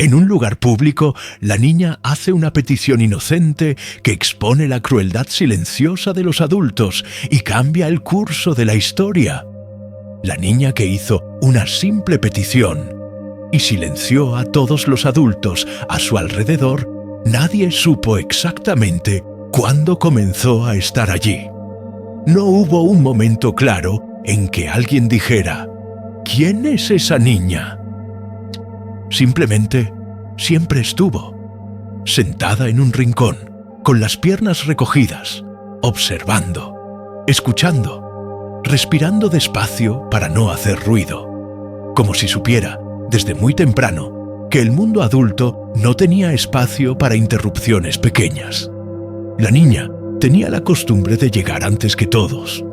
En un lugar público, la niña hace una petición inocente que expone la crueldad silenciosa de los adultos y cambia el curso de la historia. La niña que hizo una simple petición y silenció a todos los adultos a su alrededor, nadie supo exactamente cuándo comenzó a estar allí. No hubo un momento claro en que alguien dijera: ¿quién es esa niña? Simplemente siempre estuvo, sentada en un rincón, con las piernas recogidas, observando, escuchando, respirando despacio para no hacer ruido, como si supiera, desde muy temprano, que el mundo adulto no tenía espacio para interrupciones pequeñas. La niña tenía la costumbre de llegar antes que todos,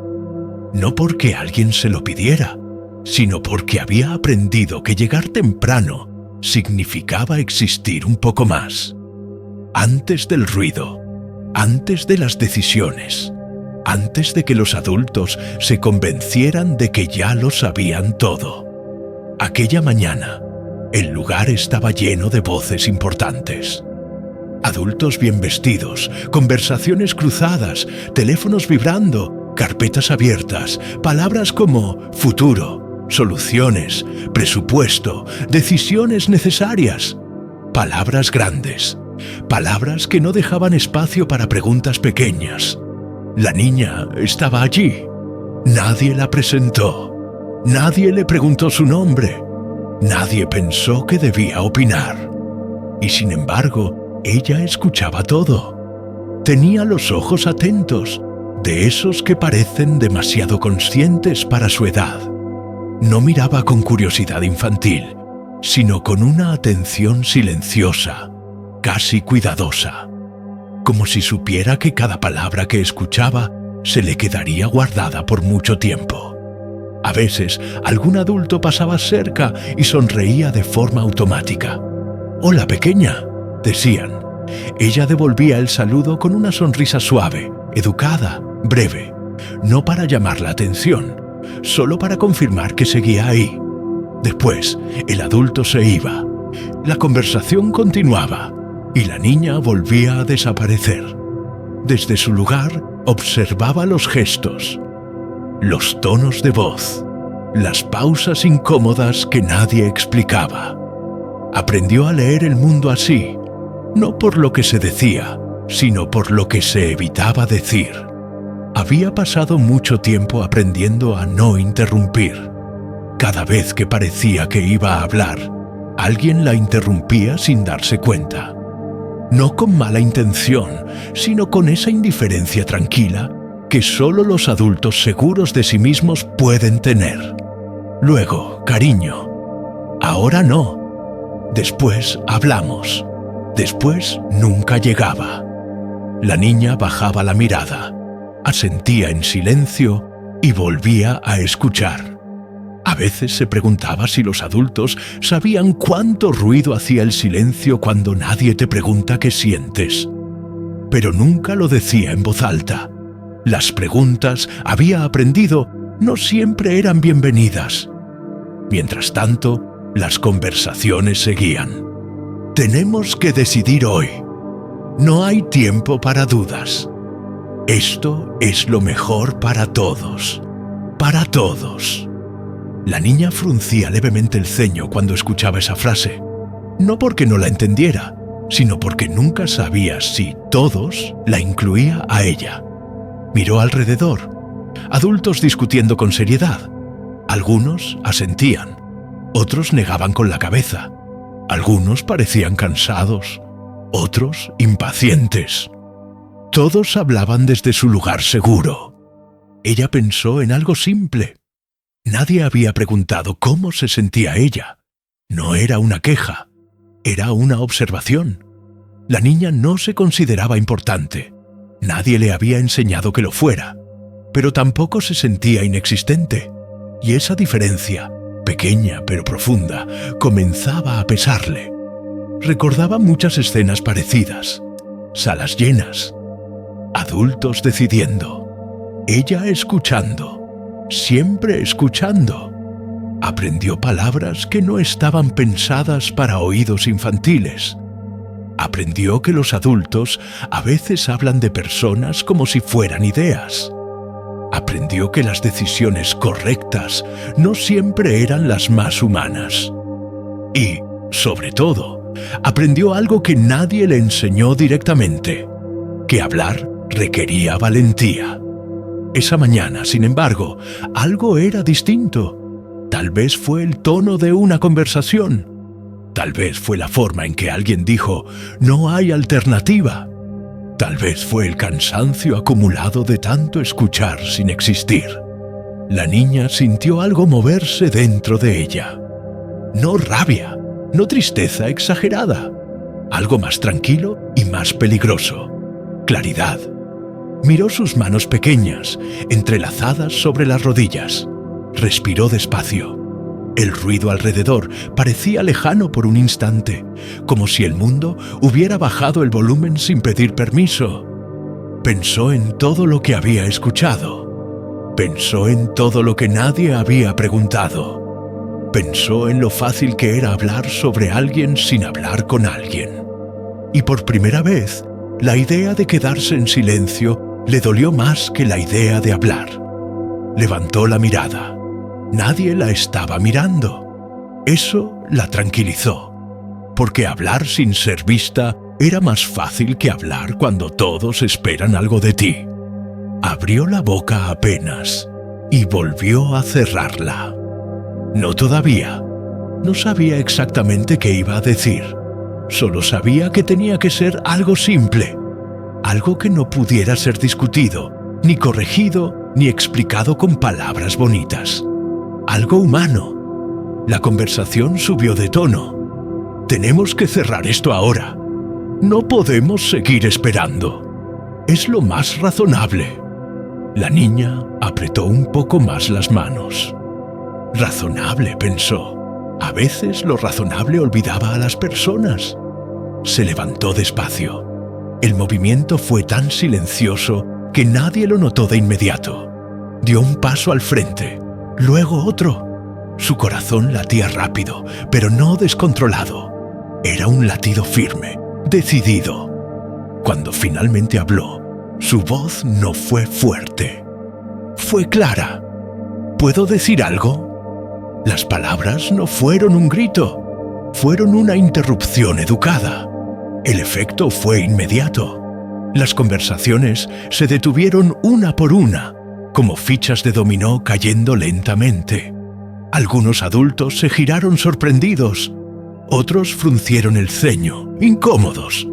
no porque alguien se lo pidiera, sino porque había aprendido que llegar temprano significaba existir un poco más. Antes del ruido, antes de las decisiones, antes de que los adultos se convencieran de que ya lo sabían todo. Aquella mañana, el lugar estaba lleno de voces importantes. Adultos bien vestidos, conversaciones cruzadas, teléfonos vibrando, carpetas abiertas, palabras como futuro, soluciones, presupuesto, decisiones necesarias. Palabras grandes, palabras que no dejaban espacio para preguntas pequeñas. La niña estaba allí. Nadie la presentó. Nadie le preguntó su nombre. Nadie pensó que debía opinar. Y sin embargo, ella escuchaba todo. Tenía los ojos atentos, de esos que parecen demasiado conscientes para su edad. No miraba con curiosidad infantil, sino con una atención silenciosa, casi cuidadosa, como si supiera que cada palabra que escuchaba se le quedaría guardada por mucho tiempo. A veces, algún adulto pasaba cerca y sonreía de forma automática. «Hola, pequeña», decían. Ella devolvía el saludo con una sonrisa suave, educada, breve, no para llamar la atención, solo para confirmar que seguía ahí. Después, el adulto se iba. La conversación continuaba y la niña volvía a desaparecer. Desde su lugar, observaba los gestos, los tonos de voz, las pausas incómodas que nadie explicaba. Aprendió a leer el mundo así, no por lo que se decía, sino por lo que se evitaba decir. Había pasado mucho tiempo aprendiendo a no interrumpir. Cada vez que parecía que iba a hablar, alguien la interrumpía sin darse cuenta. No con mala intención, sino con esa indiferencia tranquila que solo los adultos seguros de sí mismos pueden tener. Luego, cariño. Ahora no. Después hablamos. Después nunca llegaba. La niña bajaba la mirada, asentía en silencio y volvía a escuchar. A veces se preguntaba si los adultos sabían cuánto ruido hacía el silencio cuando nadie te pregunta qué sientes. Pero nunca lo decía en voz alta. Las preguntas, había aprendido, no siempre eran bienvenidas. Mientras tanto, las conversaciones seguían. Tenemos que decidir hoy. No hay tiempo para dudas. Esto es lo mejor para todos. Para todos. La niña fruncía levemente el ceño cuando escuchaba esa frase. No porque no la entendiera, sino porque nunca sabía si todos la incluía a ella. Miró alrededor. Adultos discutiendo con seriedad. Algunos asentían. Otros negaban con la cabeza. Algunos parecían cansados. Otros impacientes. Todos hablaban desde su lugar seguro. Ella pensó en algo simple. Nadie había preguntado cómo se sentía ella. No era una queja, era una observación. La niña no se consideraba importante. Nadie le había enseñado que lo fuera, pero tampoco se sentía inexistente. Y esa diferencia, pequeña pero profunda, comenzaba a pesarle. Recordaba muchas escenas parecidas, salas llenas, adultos decidiendo, ella escuchando, siempre escuchando. Aprendió palabras que no estaban pensadas para oídos infantiles. Aprendió que los adultos a veces hablan de personas como si fueran ideas. Aprendió que las decisiones correctas no siempre eran las más humanas. Y, sobre todo, aprendió algo que nadie le enseñó directamente, que hablar requería valentía. Esa mañana, sin embargo, algo era distinto. Tal vez fue el tono de una conversación. Tal vez fue la forma en que alguien dijo, no hay alternativa. Tal vez fue el cansancio acumulado de tanto escuchar sin existir. La niña sintió algo moverse dentro de ella. No rabia, no tristeza exagerada. Algo más tranquilo y más peligroso. Claridad. Miró sus manos pequeñas, entrelazadas sobre las rodillas. Respiró despacio. El ruido alrededor parecía lejano por un instante, como si el mundo hubiera bajado el volumen sin pedir permiso. Pensó en todo lo que había escuchado. Pensó en todo lo que nadie había preguntado. Pensó en lo fácil que era hablar sobre alguien sin hablar con alguien. Y por primera vez, la idea de quedarse en silencio le dolió más que la idea de hablar. Levantó la mirada. Nadie la estaba mirando. Eso la tranquilizó, porque hablar sin ser vista era más fácil que hablar cuando todos esperan algo de ti. Abrió la boca apenas y volvió a cerrarla. No todavía. No sabía exactamente qué iba a decir. Solo sabía que tenía que ser algo simple, algo que no pudiera ser discutido, ni corregido, ni explicado con palabras bonitas. Algo humano. La conversación subió de tono. Tenemos que cerrar esto ahora. No podemos seguir esperando. Es lo más razonable. La niña apretó un poco más las manos. Razonable, pensó. A veces lo razonable olvidaba a las personas. Se levantó despacio. El movimiento fue tan silencioso que nadie lo notó de inmediato. Dio un paso al frente. Luego otro. Su corazón latía rápido, pero no descontrolado. Era un latido firme, decidido. Cuando finalmente habló, su voz no fue fuerte. Fue clara. ¿Puedo decir algo? Las palabras no fueron un grito. Fueron una interrupción educada. El efecto fue inmediato. Las conversaciones se detuvieron una por una, como fichas de dominó cayendo lentamente. Algunos adultos se giraron sorprendidos. Otros fruncieron el ceño, incómodos.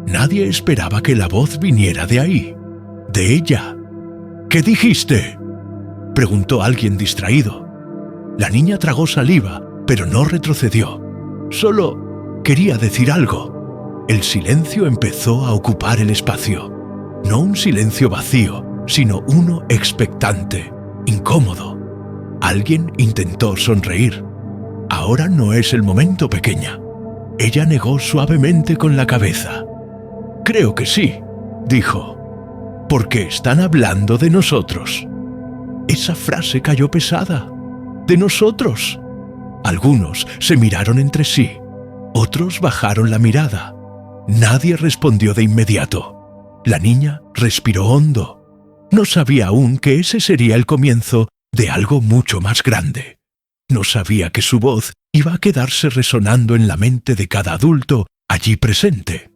Nadie esperaba que la voz viniera de ahí, de ella. ¿Qué dijiste?, preguntó alguien distraído. La niña tragó saliva, pero no retrocedió. Solo quería decir algo. El silencio empezó a ocupar el espacio. No un silencio vacío, sino uno expectante, incómodo. Alguien intentó sonreír. Ahora no es el momento, pequeña. Ella negó suavemente con la cabeza. Creo que sí, dijo, porque están hablando de nosotros. Esa frase cayó pesada. De nosotros. Algunos se miraron entre sí. Otros bajaron la mirada. Nadie respondió de inmediato. La niña respiró hondo. No sabía aún que ese sería el comienzo de algo mucho más grande. No sabía que su voz iba a quedarse resonando en la mente de cada adulto allí presente.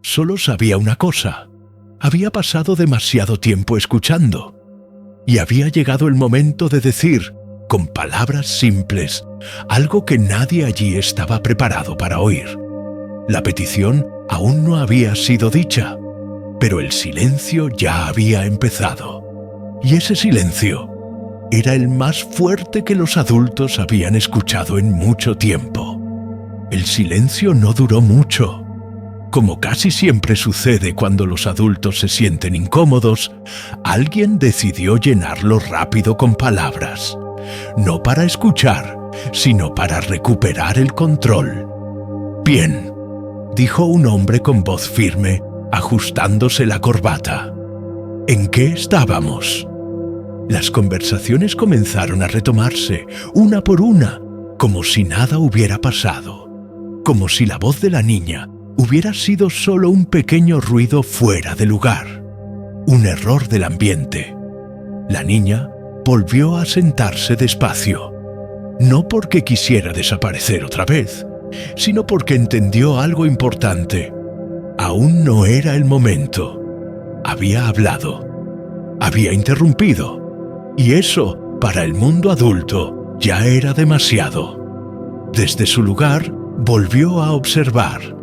Solo sabía una cosa. Había pasado demasiado tiempo escuchando. Y había llegado el momento de decir, con palabras simples, algo que nadie allí estaba preparado para oír. La petición aún no había sido dicha, pero el silencio ya había empezado. Y ese silencio era el más fuerte que los adultos habían escuchado en mucho tiempo. El silencio no duró mucho. Como casi siempre sucede cuando los adultos se sienten incómodos, alguien decidió llenarlo rápido con palabras. No para escuchar, sino para recuperar el control. Bien, dijo un hombre con voz firme, ajustándose la corbata. ¿En qué estábamos? Las conversaciones comenzaron a retomarse, una por una, como si nada hubiera pasado, como si la voz de la niña hubiera sido solo un pequeño ruido fuera de lugar, un error del ambiente. La niña volvió a sentarse despacio, no porque quisiera desaparecer otra vez, sino porque entendió algo importante. Aún no era el momento. Había hablado, había interrumpido, y eso, para el mundo adulto, ya era demasiado. Desde su lugar, volvió a observar.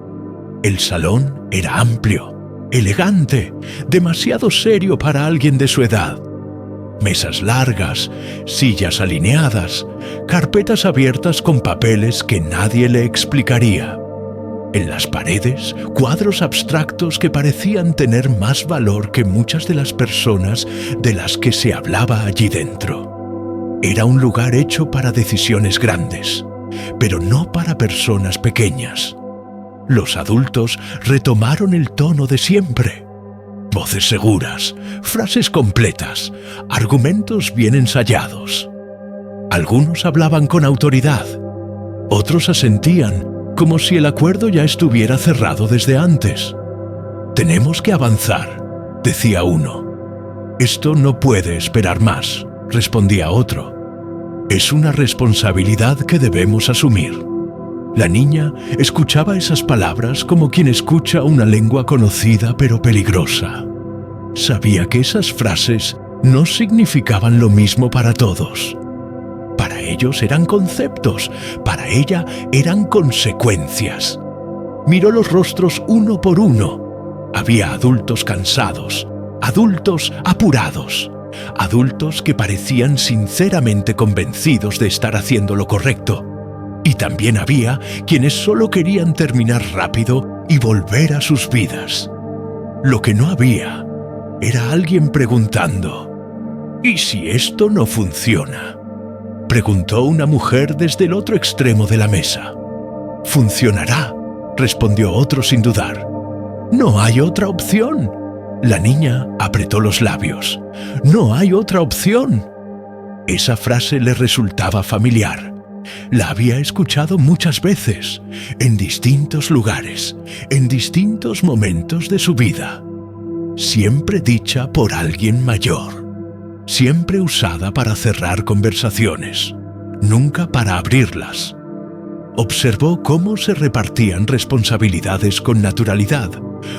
El salón era amplio, elegante, demasiado serio para alguien de su edad. Mesas largas, sillas alineadas, carpetas abiertas con papeles que nadie le explicaría. En las paredes, cuadros abstractos que parecían tener más valor que muchas de las personas de las que se hablaba allí dentro. Era un lugar hecho para decisiones grandes, pero no para personas pequeñas. Los adultos retomaron el tono de siempre. Voces seguras, frases completas, argumentos bien ensayados. Algunos hablaban con autoridad, otros asentían como si el acuerdo ya estuviera cerrado desde antes. «Tenemos que avanzar», decía uno. «Esto no puede esperar más», respondía otro. «Es una responsabilidad que debemos asumir». La niña escuchaba esas palabras como quien escucha una lengua conocida pero peligrosa. Sabía que esas frases no significaban lo mismo para todos. Para ellos eran conceptos, para ella eran consecuencias. Miró los rostros uno por uno. Había adultos cansados, adultos apurados, adultos que parecían sinceramente convencidos de estar haciendo lo correcto. Y también había quienes solo querían terminar rápido y volver a sus vidas. Lo que no había era alguien preguntando: «¿Y si esto no funciona?», preguntó una mujer desde el otro extremo de la mesa. «Funcionará», respondió otro sin dudar. «No hay otra opción». La niña apretó los labios. «No hay otra opción». Esa frase le resultaba familiar. La había escuchado muchas veces, en distintos lugares, en distintos momentos de su vida. Siempre dicha por alguien mayor. Siempre usada para cerrar conversaciones, nunca para abrirlas. Observó cómo se repartían responsabilidades con naturalidad,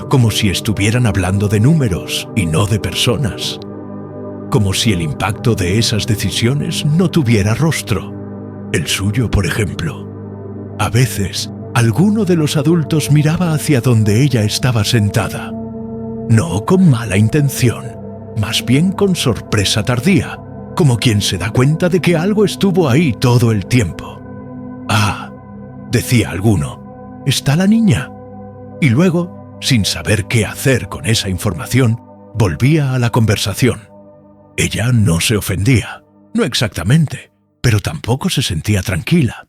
como si estuvieran hablando de números y no de personas. Como si el impacto de esas decisiones no tuviera rostro. El suyo, por ejemplo. A veces, alguno de los adultos miraba hacia donde ella estaba sentada. No con mala intención, más bien con sorpresa tardía, como quien se da cuenta de que algo estuvo ahí todo el tiempo. «Ah», decía alguno, «¿está la niña?». Y luego, sin saber qué hacer con esa información, volvía a la conversación. Ella no se ofendía, no exactamente, pero tampoco se sentía tranquila.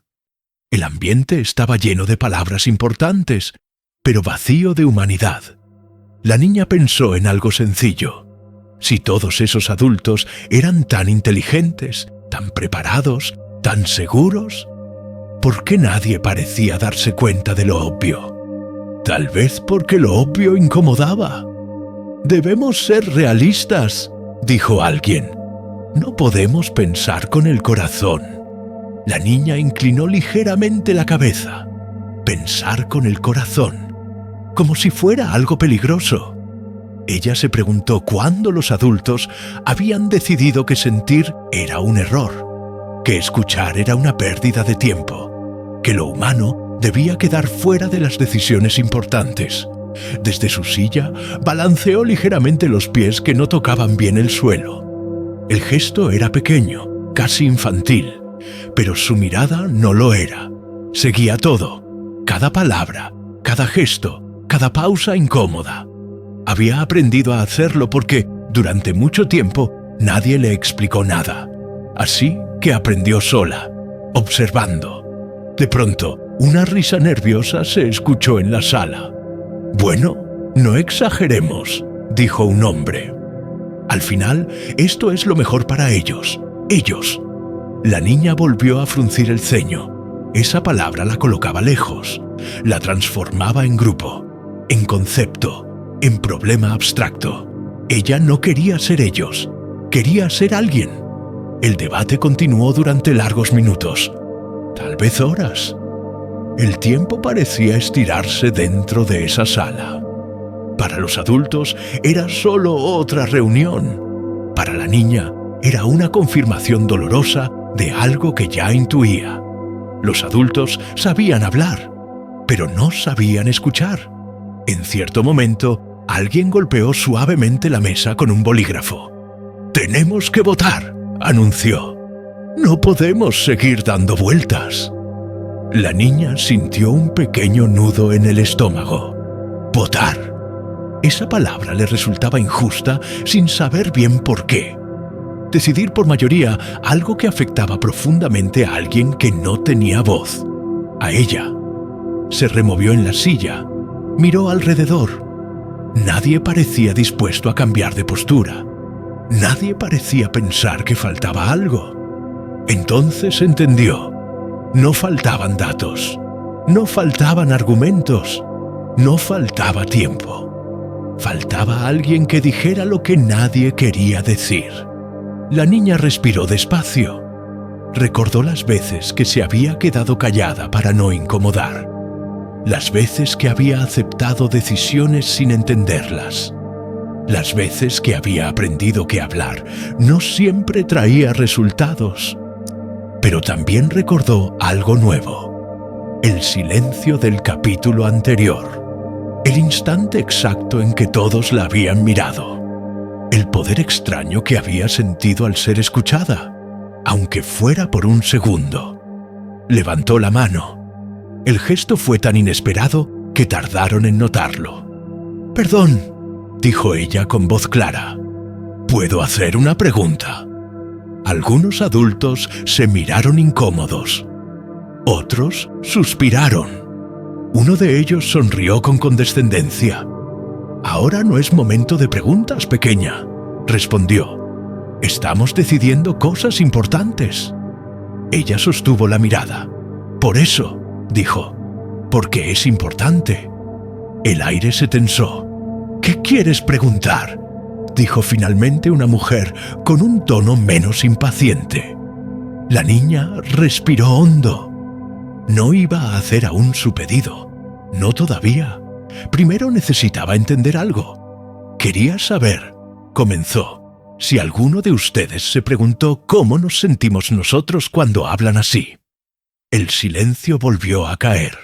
El ambiente estaba lleno de palabras importantes, pero vacío de humanidad. La niña pensó en algo sencillo. Si todos esos adultos eran tan inteligentes, tan preparados, tan seguros, ¿por qué nadie parecía darse cuenta de lo obvio? Tal vez porque lo obvio incomodaba. «Debemos ser realistas», dijo alguien. «No podemos pensar con el corazón». La niña inclinó ligeramente la cabeza. Pensar con el corazón, como si fuera algo peligroso. Ella se preguntó cuándo los adultos habían decidido que sentir era un error, que escuchar era una pérdida de tiempo, que lo humano debía quedar fuera de las decisiones importantes. Desde su silla balanceó ligeramente los pies que no tocaban bien el suelo. El gesto era pequeño, casi infantil, pero su mirada no lo era. Seguía todo, cada palabra, cada gesto, cada pausa incómoda. Había aprendido a hacerlo porque, durante mucho tiempo, nadie le explicó nada. Así que aprendió sola, observando. De pronto, una risa nerviosa se escuchó en la sala. «Bueno, no exageremos», dijo un hombre. Al final, esto es lo mejor para ellos. Ellos. La niña volvió a fruncir el ceño. Esa palabra la colocaba lejos. La transformaba en grupo, en concepto, en problema abstracto. Ella no quería ser ellos. Quería ser alguien. El debate continuó durante largos minutos. Tal vez horas. El tiempo parecía estirarse dentro de esa sala. Para los adultos era solo otra reunión. Para la niña era una confirmación dolorosa de algo que ya intuía. Los adultos sabían hablar, pero no sabían escuchar. En cierto momento, alguien golpeó suavemente la mesa con un bolígrafo. «Tenemos que votar», anunció. «No podemos seguir dando vueltas». La niña sintió un pequeño nudo en el estómago. Votar. Esa palabra le resultaba injusta sin saber bien por qué. Decidir por mayoría algo que afectaba profundamente a alguien que no tenía voz. A ella. Se removió en la silla. Miró alrededor. Nadie parecía dispuesto a cambiar de postura. Nadie parecía pensar que faltaba algo. Entonces entendió. No faltaban datos. No faltaban argumentos. No faltaba tiempo. Faltaba alguien que dijera lo que nadie quería decir. La niña respiró despacio. Recordó las veces que se había quedado callada para no incomodar. Las veces que había aceptado decisiones sin entenderlas. Las veces que había aprendido que hablar no siempre traía resultados. Pero también recordó algo nuevo. El silencio del capítulo anterior. El instante exacto en que todos la habían mirado. El poder extraño que había sentido al ser escuchada, aunque fuera por un segundo. Levantó la mano. El gesto fue tan inesperado que tardaron en notarlo. «Perdón», dijo ella con voz clara. «¿Puedo hacer una pregunta?» Algunos adultos se miraron incómodos. Otros suspiraron. Uno de ellos sonrió con condescendencia. «Ahora no es momento de preguntas, pequeña», respondió. «Estamos decidiendo cosas importantes». Ella sostuvo la mirada. «Por eso», dijo, «porque es importante». El aire se tensó. «¿Qué quieres preguntar?», dijo finalmente una mujer con un tono menos impaciente. La niña respiró hondo. No iba a hacer aún su pedido. No todavía. Primero necesitaba entender algo. Quería saber, comenzó, si alguno de ustedes se preguntó cómo nos sentimos nosotros cuando hablan así. El silencio volvió a caer.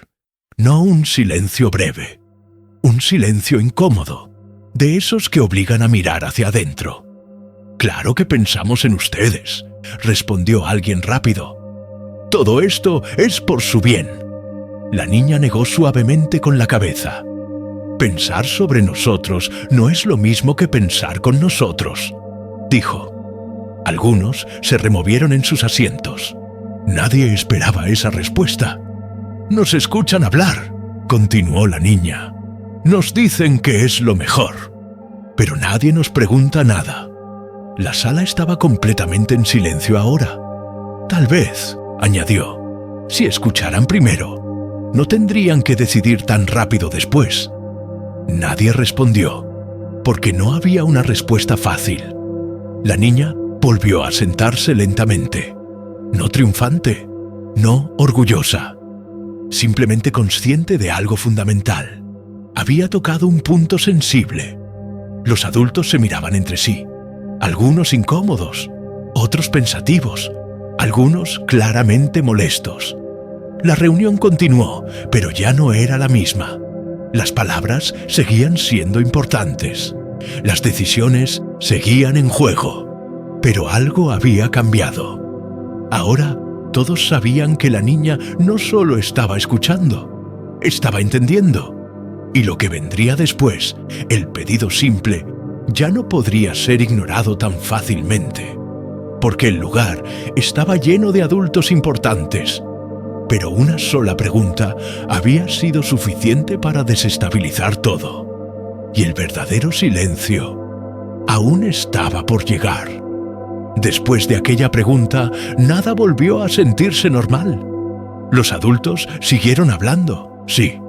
No un silencio breve. Un silencio incómodo. De esos que obligan a mirar hacia adentro. «Claro que pensamos en ustedes», respondió alguien rápido. «Todo esto es por su bien». La niña negó suavemente con la cabeza. «Pensar sobre nosotros no es lo mismo que pensar con nosotros», dijo. Algunos se removieron en sus asientos. Nadie esperaba esa respuesta. «Nos escuchan hablar», continuó la niña. «Nos dicen que es lo mejor, pero nadie nos pregunta nada». La sala estaba completamente en silencio ahora. «Tal vez», añadió, «si escucharan primero, no tendrían que decidir tan rápido después». Nadie respondió, porque no había una respuesta fácil. La niña volvió a sentarse lentamente, no triunfante, no orgullosa, simplemente consciente de algo fundamental. Había tocado un punto sensible. Los adultos se miraban entre sí, algunos incómodos, otros pensativos, algunos claramente molestos. La reunión continuó, pero ya no era la misma. Las palabras seguían siendo importantes. Las decisiones seguían en juego. Pero algo había cambiado. Ahora todos sabían que la niña no solo estaba escuchando, estaba entendiendo. Y lo que vendría después, el pedido simple, ya no podría ser ignorado tan fácilmente, porque el lugar estaba lleno de adultos importantes. Pero una sola pregunta había sido suficiente para desestabilizar todo. Y el verdadero silencio aún estaba por llegar. Después de aquella pregunta, nada volvió a sentirse normal. Los adultos siguieron hablando, sí.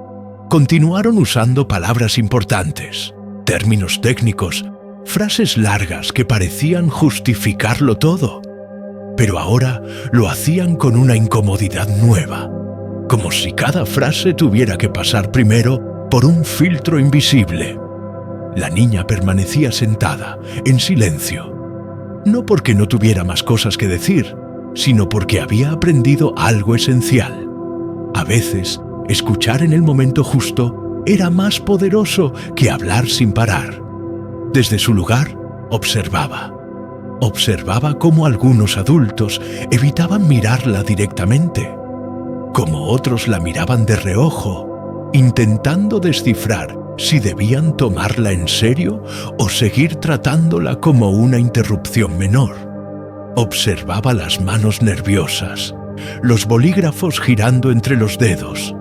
Continuaron usando palabras importantes, términos técnicos, frases largas que parecían justificarlo todo. Pero ahora lo hacían con una incomodidad nueva, como si cada frase tuviera que pasar primero por un filtro invisible. La niña permanecía sentada, en silencio. No porque no tuviera más cosas que decir, sino porque había aprendido algo esencial. A veces, escuchar en el momento justo era más poderoso que hablar sin parar. Desde su lugar, observaba. Observaba cómo algunos adultos evitaban mirarla directamente, como otros la miraban de reojo, intentando descifrar si debían tomarla en serio o seguir tratándola como una interrupción menor. Observaba las manos nerviosas, los bolígrafos girando entre los dedos,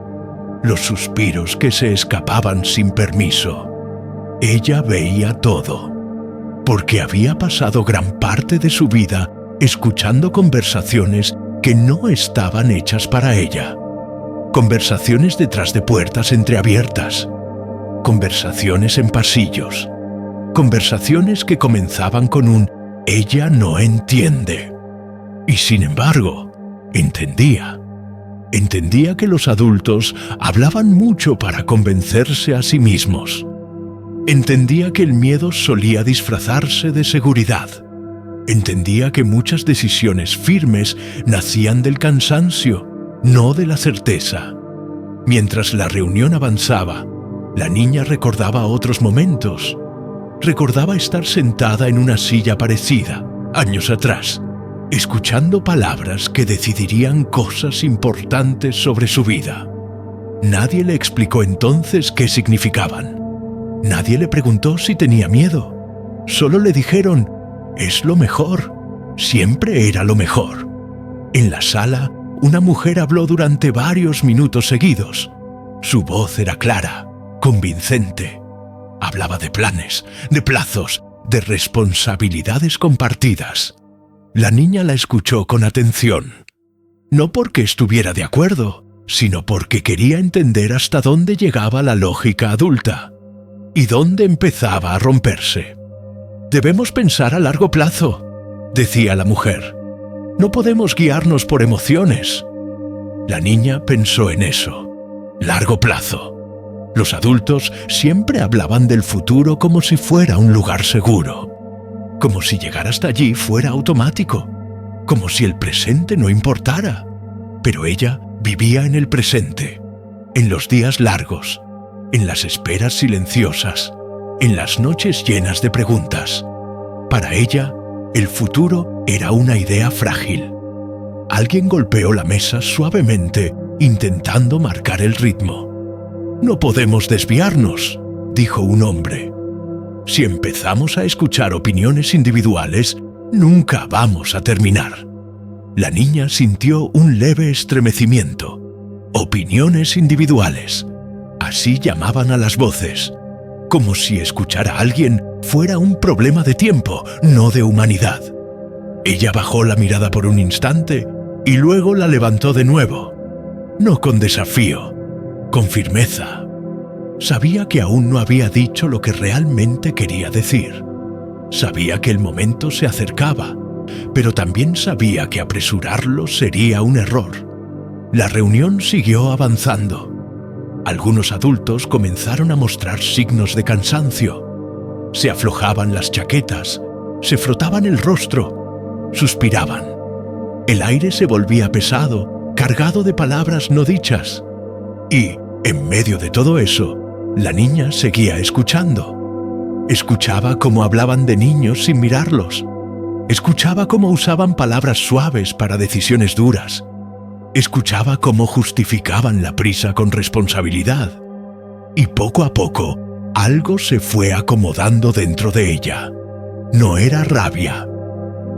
los suspiros que se escapaban sin permiso. Ella veía todo, porque había pasado gran parte de su vida escuchando conversaciones que no estaban hechas para ella. Conversaciones detrás de puertas entreabiertas, conversaciones en pasillos, conversaciones que comenzaban con un «ella no entiende». Y sin embargo, entendía. Entendía que los adultos hablaban mucho para convencerse a sí mismos. Entendía que el miedo solía disfrazarse de seguridad. Entendía que muchas decisiones firmes nacían del cansancio, no de la certeza. Mientras la reunión avanzaba, la niña recordaba otros momentos. Recordaba estar sentada en una silla parecida, años atrás, escuchando palabras que decidirían cosas importantes sobre su vida. Nadie le explicó entonces qué significaban. Nadie le preguntó si tenía miedo. Solo le dijeron, «Es lo mejor». Siempre era lo mejor. En la sala, una mujer habló durante varios minutos seguidos. Su voz era clara, convincente. Hablaba de planes, de plazos, de responsabilidades compartidas. La niña la escuchó con atención. No porque estuviera de acuerdo, sino porque quería entender hasta dónde llegaba la lógica adulta y dónde empezaba a romperse. «Debemos pensar a largo plazo», decía la mujer. «No podemos guiarnos por emociones». La niña pensó en eso. Largo plazo. Los adultos siempre hablaban del futuro como si fuera un lugar seguro, como si llegar hasta allí fuera automático, como si el presente no importara. Pero ella vivía en el presente, en los días largos, en las esperas silenciosas, en las noches llenas de preguntas. Para ella, el futuro era una idea frágil. Alguien golpeó la mesa suavemente, intentando marcar el ritmo. «No podemos desviarnos», dijo un hombre. «Si empezamos a escuchar opiniones individuales, nunca vamos a terminar». La niña sintió un leve estremecimiento. Opiniones individuales. Así llamaban a las voces. Como si escuchar a alguien fuera un problema de tiempo, no de humanidad. Ella bajó la mirada por un instante y luego la levantó de nuevo. No con desafío, con firmeza. Sabía que aún no había dicho lo que realmente quería decir. Sabía que el momento se acercaba, pero también sabía que apresurarlo sería un error. La reunión siguió avanzando. Algunos adultos comenzaron a mostrar signos de cansancio. Se aflojaban las chaquetas, se frotaban el rostro, suspiraban. El aire se volvía pesado, cargado de palabras no dichas. Y, en medio de todo eso, la niña seguía escuchando. Escuchaba cómo hablaban de niños sin mirarlos. Escuchaba cómo usaban palabras suaves para decisiones duras. Escuchaba cómo justificaban la prisa con responsabilidad. Y poco a poco, algo se fue acomodando dentro de ella. No era rabia.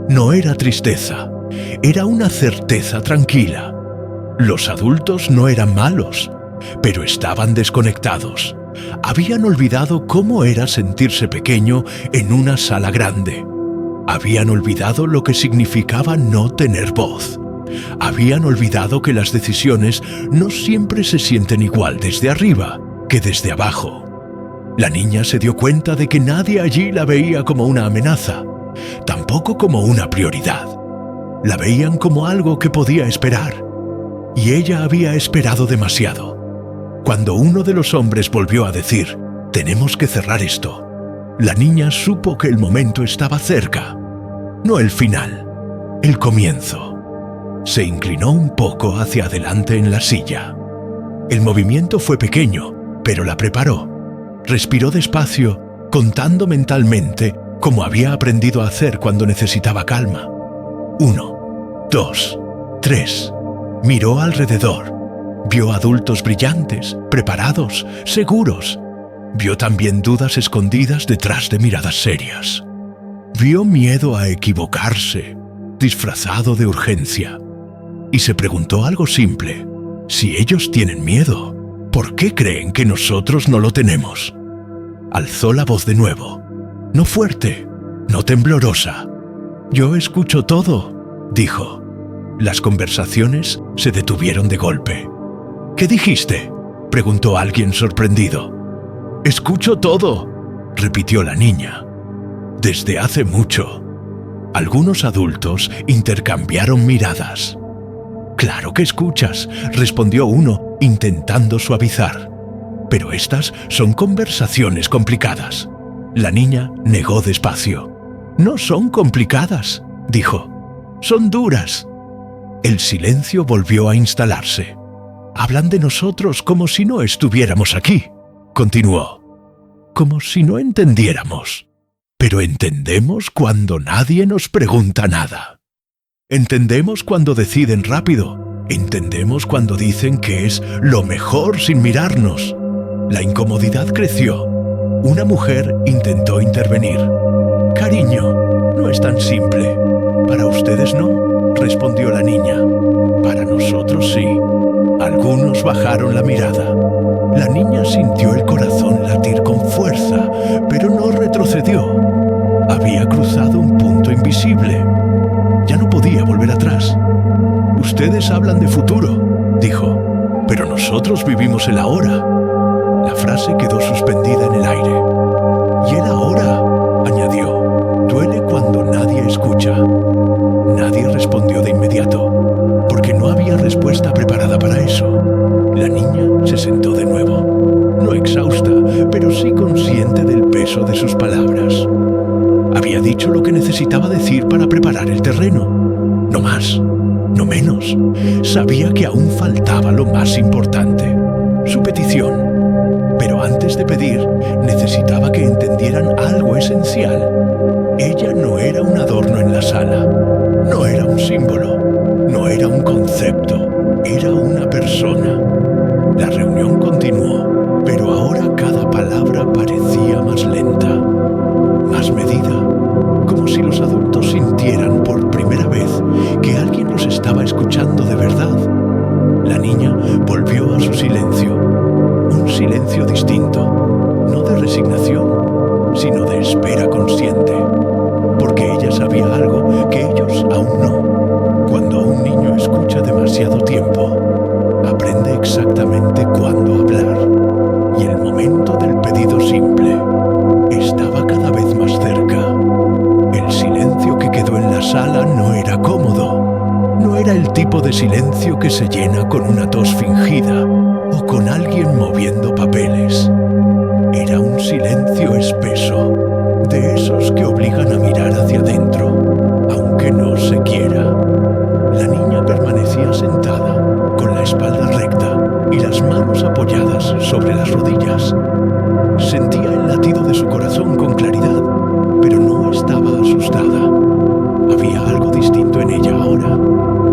No era tristeza. Era una certeza tranquila. Los adultos no eran malos, pero estaban desconectados. Habían olvidado cómo era sentirse pequeño en una sala grande. Habían olvidado lo que significaba no tener voz. Habían olvidado que las decisiones no siempre se sienten igual desde arriba que desde abajo. La niña se dio cuenta de que nadie allí la veía como una amenaza, tampoco como una prioridad. La veían como algo que podía esperar. Y ella había esperado demasiado. Cuando uno de los hombres volvió a decir, «Tenemos que cerrar esto», la niña supo que el momento estaba cerca. No el final, el comienzo. Se inclinó un poco hacia adelante en la silla. El movimiento fue pequeño, pero la preparó. Respiró despacio, contando mentalmente como había aprendido a hacer cuando necesitaba calma. 1, 2, 3. Miró alrededor. Vio adultos brillantes, preparados, seguros. Vio también dudas escondidas detrás de miradas serias. Vio miedo a equivocarse, disfrazado de urgencia. Y se preguntó algo simple. Si ellos tienen miedo, ¿por qué creen que nosotros no lo tenemos? Alzó la voz de nuevo. No fuerte, no temblorosa. «Yo escucho todo», dijo. Las conversaciones se detuvieron de golpe. «¿Qué dijiste?», preguntó alguien sorprendido. «Escucho todo», repitió la niña. Desde hace mucho. Algunos adultos intercambiaron miradas. «Claro que escuchas», respondió uno, intentando suavizar. «Pero estas son conversaciones complicadas». La niña negó despacio. «No son complicadas», dijo. «Son duras». El silencio volvió a instalarse. «Hablan de nosotros como si no estuviéramos aquí», continuó. «Como si no entendiéramos. Pero entendemos cuando nadie nos pregunta nada. Entendemos cuando deciden rápido. Entendemos cuando dicen que es lo mejor sin mirarnos». La incomodidad creció. Una mujer intentó intervenir. «Cariño, no es tan simple. Para ustedes no», respondió la niña. «Para nosotros sí». Algunos bajaron la mirada. La niña sintió el corazón latir con fuerza, pero no retrocedió. Había cruzado un punto invisible. Ya no podía volver atrás. «Ustedes hablan de futuro», dijo, «pero nosotros vivimos el ahora». La frase quedó suspendida en el aire. «Y el ahora», añadió, «duele cuando nadie escucha». Nadie respondió de inmediato, porque no había respuesta preparada para eso. La niña se sentó de nuevo, no exhausta, pero sí consciente del peso de sus palabras. Había dicho lo que necesitaba decir para preparar el terreno. No más, no menos. Sabía que aún faltaba lo más importante, su petición. Pero antes de pedir, necesitaba que entendieran algo esencial. Ella no era un adorno en la sala, no era un símbolo, no era un concepto, era una persona. La reunión continuó, pero ahora cada palabra parecía más lenta, más medida, como si los adultos sintieran por primera vez que alguien los estaba escuchando de verdad. La niña volvió a su silencio, un silencio distinto, no de resignación, sino de espera consciente, porque ella sabía algo que ellos aún no. Cuando un niño escucha demasiado tiempo, aprende exactamente cuándo hablar, y el momento del pedido simple estaba cada vez más cerca. El silencio que quedó en la sala no era cómodo, no era el tipo de silencio que se llena con una tos fingida o con alguien moviendo papeles. Era un silencio espeso, de esos que obligan a mirar hacia adentro, aunque no se quiera. La niña permanecía sentada, con la espalda recta y las manos apoyadas sobre las rodillas. Sentía el latido de su corazón con claridad, pero no estaba asustada. Había algo distinto en ella ahora,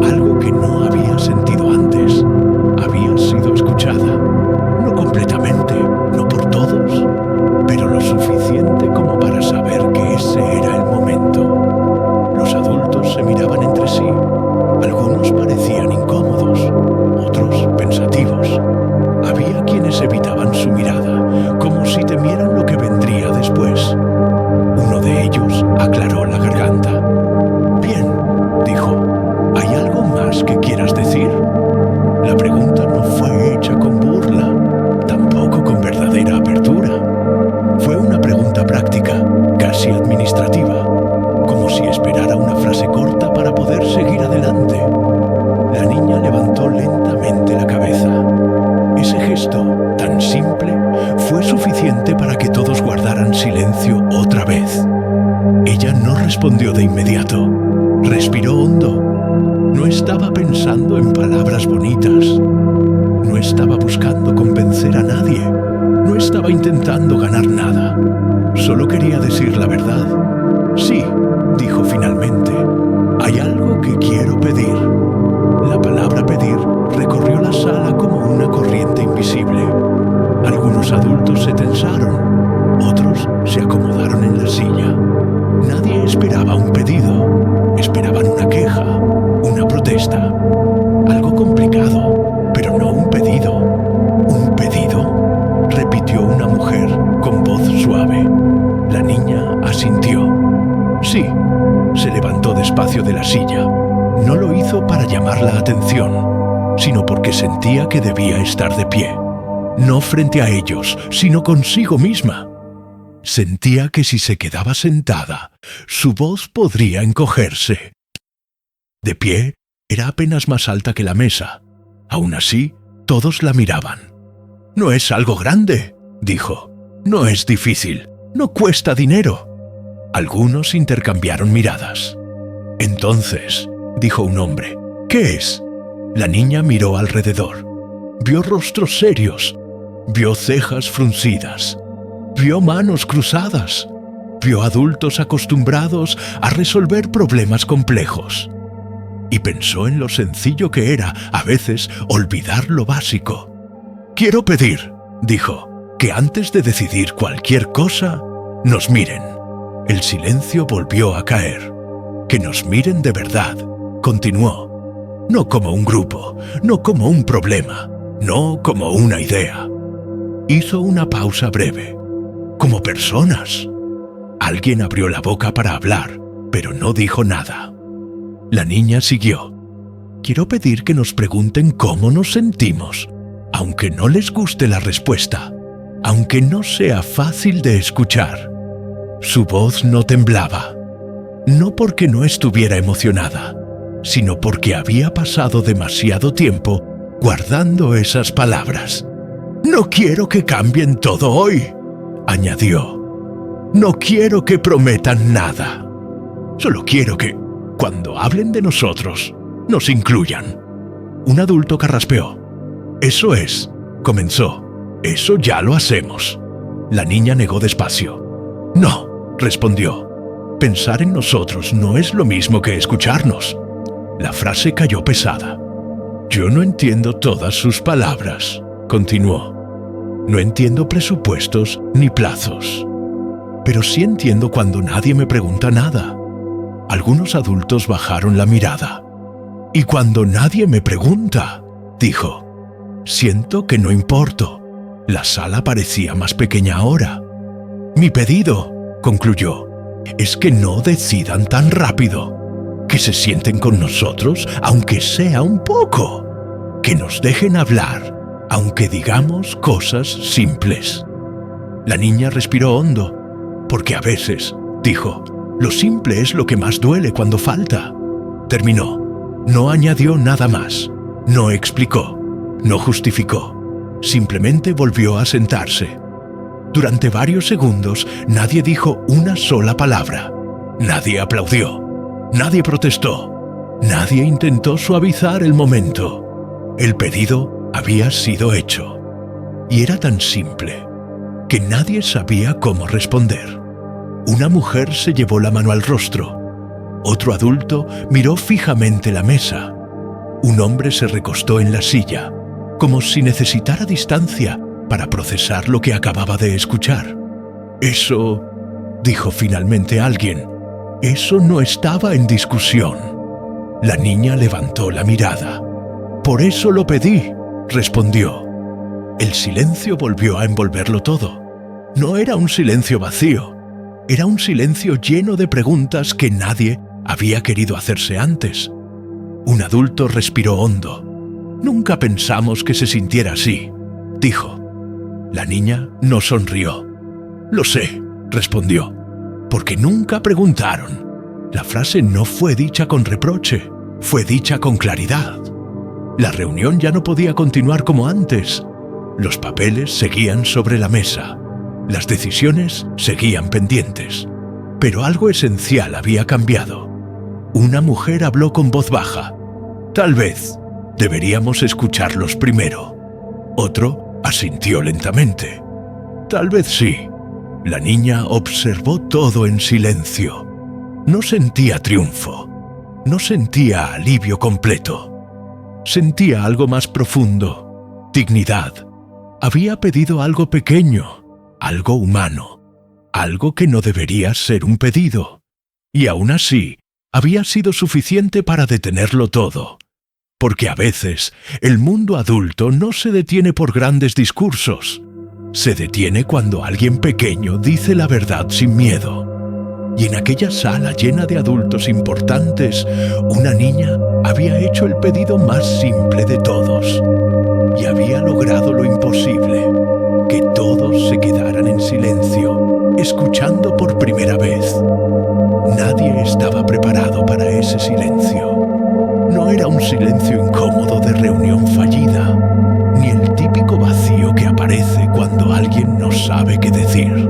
algo que no había sentido antes. Había sido escuchada, no completamente, no por todos, pero lo suficiente como para saber que ese era el momento. Los adultos se miraban entre sí. Algunos parecían incómodos, otros pensativos. Había quienes evitaban su mirada, como si temieran lo que vendría después. Uno de ellos aclaró la garganta. «Bien», dijo, «¿hay algo más que quieras decir?» La pregunta no fue hecha con burla, tampoco con verdadera apertura. Fue una pregunta práctica, casi administrativa, como si esperara una frase corta para poder seguir adelante. La niña levantó lentamente la cabeza. Ese gesto, tan simple, fue suficiente para que todos guardaran silencio otra vez. Ella no respondió de inmediato. Respiró hondo. No estaba pensando en palabras bonitas. No estaba buscando convencer a nadie. No estaba intentando ganar nada. Solo quería decir la verdad. «Sí», dijo finalmente, «hay algo que quiero pedir». La palabra pedir recorrió la sala como una corriente invisible. Algunos adultos se tensaron, otros se acomodaron en la silla. Nadie esperaba un pedido, esperaban una queja, una protesta. Algo complicado, pero no un pedido. ¿Un pedido?, repitió una mujer con voz suave. La niña asintió. «Sí». Se levantó despacio de la silla. No lo hizo para llamar la atención, sino porque sentía que debía estar de pie. No frente a ellos, sino consigo misma. Sentía que si se quedaba sentada, su voz podría encogerse. De pie, era apenas más alta que la mesa. Aún así, todos la miraban. «No es algo grande», dijo. «No es difícil. No cuesta dinero». Algunos intercambiaron miradas. «Entonces», dijo un hombre, «¿qué es?» La niña miró alrededor. Vio rostros serios. Vio cejas fruncidas. Vio manos cruzadas. Vio adultos acostumbrados a resolver problemas complejos. Y pensó en lo sencillo que era, a veces, olvidar lo básico. «Quiero pedir», dijo, «que antes de decidir cualquier cosa, nos miren». El silencio volvió a caer. «Que nos miren de verdad», continuó. «No como un grupo, no como un problema, no como una idea». Hizo una pausa breve. «Como personas». Alguien abrió la boca para hablar, pero no dijo nada. La niña siguió. «Quiero pedir que nos pregunten cómo nos sentimos, aunque no les guste la respuesta, aunque no sea fácil de escuchar». Su voz no temblaba, no porque no estuviera emocionada, sino porque había pasado demasiado tiempo guardando esas palabras. «No quiero que cambien todo hoy», añadió. «No quiero que prometan nada. Solo quiero que, cuando hablen de nosotros, nos incluyan». Un adulto carraspeó. «Eso es», comenzó. «Eso ya lo hacemos». La niña negó despacio. «No», respondió. «Pensar en nosotros no es lo mismo que escucharnos». La frase cayó pesada. «Yo no entiendo todas sus palabras», continuó. «No entiendo presupuestos ni plazos. Pero sí entiendo cuando nadie me pregunta nada». Algunos adultos bajaron la mirada. «Y cuando nadie me pregunta», dijo, «siento que no importo». La sala parecía más pequeña ahora. «Mi pedido», concluyó, «es que no decidan tan rápido. Que se sienten con nosotros, aunque sea un poco. Que nos dejen hablar, aunque digamos cosas simples». La niña respiró hondo, porque a veces, dijo, lo simple es lo que más duele cuando falta. Terminó. No añadió nada más. No explicó. No justificó. Simplemente volvió a sentarse. Durante varios segundos nadie dijo una sola palabra. Nadie aplaudió. Nadie protestó. Nadie intentó suavizar el momento. El pedido había sido hecho. Y era tan simple que nadie sabía cómo responder. Una mujer se llevó la mano al rostro. Otro adulto miró fijamente la mesa. Un hombre se recostó en la silla, como si necesitara distancia para procesar lo que acababa de escuchar. «Eso», dijo finalmente alguien, «eso no estaba en discusión». La niña levantó la mirada. «Por eso lo pedí», respondió. El silencio volvió a envolverlo todo. No era un silencio vacío, era un silencio lleno de preguntas que nadie había querido hacerse antes. Un adulto respiró hondo. «Nunca pensamos que se sintiera así», dijo. La niña no sonrió. «Lo sé», respondió, «porque nunca preguntaron». La frase no fue dicha con reproche, fue dicha con claridad. La reunión ya no podía continuar como antes. Los papeles seguían sobre la mesa. Las decisiones seguían pendientes. Pero algo esencial había cambiado. Una mujer habló con voz baja. «Tal vez deberíamos escucharlos primero». Otro asintió lentamente. «Tal vez sí». La niña observó todo en silencio. No sentía triunfo. No sentía alivio completo. Sentía algo más profundo. Dignidad. Había pedido algo pequeño, algo humano, algo que no debería ser un pedido. Y aún así, había sido suficiente para detenerlo todo. Porque a veces, el mundo adulto no se detiene por grandes discursos. Se detiene cuando alguien pequeño dice la verdad sin miedo. Y en aquella sala llena de adultos importantes, una niña había hecho el pedido más simple de todos. Y había logrado lo imposible, que todos se quedaran en silencio, escuchando por primera vez. Nadie estaba preparado para ese silencio. No era un silencio incómodo de reunión fallida, ni el típico vacío que aparece cuando alguien no sabe qué decir.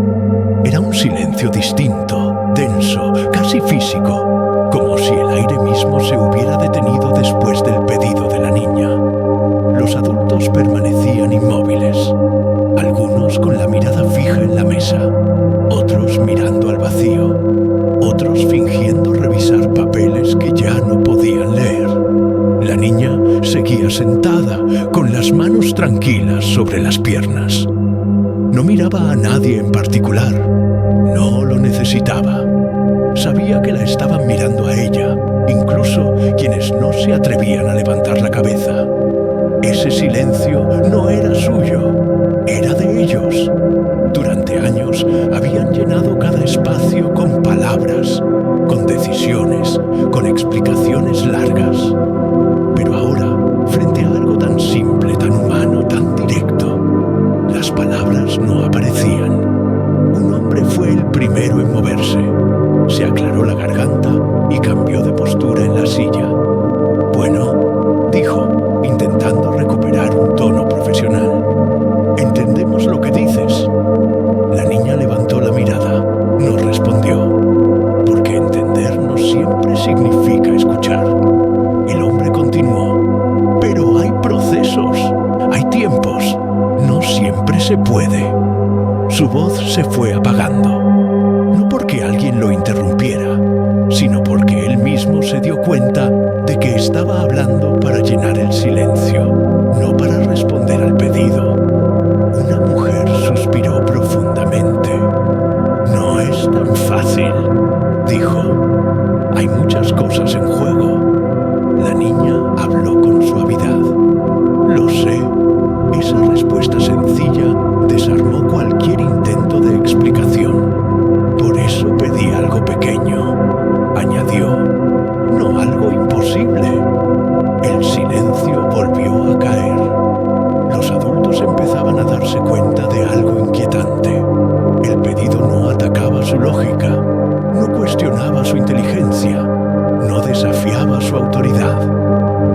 Era un silencio distinto, denso, casi físico, como si el aire mismo se hubiera detenido después del pedido de la niña. Los adultos permanecían inmóviles, algunos con la mirada fija en la mesa, otros mirando al vacío, otros fingiendo revisar papeles que ya no podían leer. La niña seguía sentada, con las manos tranquilas sobre las piernas. No miraba a nadie en particular, no lo necesitaba. Sabía que la estaban mirando a ella, incluso quienes no se atrevían a levantar la cabeza. Ese silencio no era suyo, era de ellos. Durante años habían llenado cada espacio con palabras, con decisiones, con explicaciones largas. Pero ahora, frente a algo tan simple, tan humano, tan directo, las palabras no aparecían. Un hombre fue el primero en moverse. Se aclaró la garganta y cambió de postura en la silla. «Bueno», dijo, intentando recuperar un tono profesional. «Entendemos lo que dices». La niña levantó la mirada, no respondió. Porque entender no siempre significa escuchar. El hombre continuó. «Pero hay procesos, hay tiempos. No siempre se puede». Su voz se fue apagando. No porque alguien lo interrumpiera, sino porque él mismo se dio cuenta de que estaba hablando para llenar el silencio, no para responder al pedido. Una mujer suspiró profundamente. «No es tan fácil», dijo. «Hay muchas cosas en juego». La niña habló con suavidad. «Lo sé». Esa respuesta sencilla desarmó cualquier intento de explicación. «Por eso pedí algo pequeño», añadió, «no algo imposible». El silencio volvió a caer. Los adultos empezaban a darse cuenta de algo inquietante. El pedido no atacaba su lógica, no cuestionaba su inteligencia, no desafiaba su autoridad,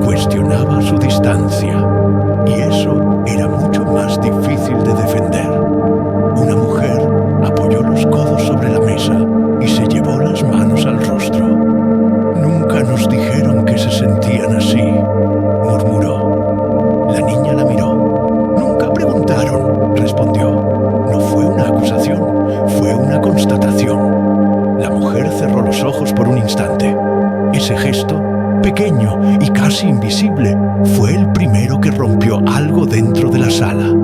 cuestionaba su distancia. Y eso era mucho más difícil de defender. Una mujer apoyó los codos sobre la mesa y se llevó las manos al rostro. «Nunca nos dijeron que se sentían así», murmuró. La niña la miró. «Nunca preguntaron», respondió. «No fue una acusación, fue una constatación». La mujer cerró los ojos por un instante. Ese gesto, pequeño y casi invisible, fue el primero que rompió algo dentro de la sala.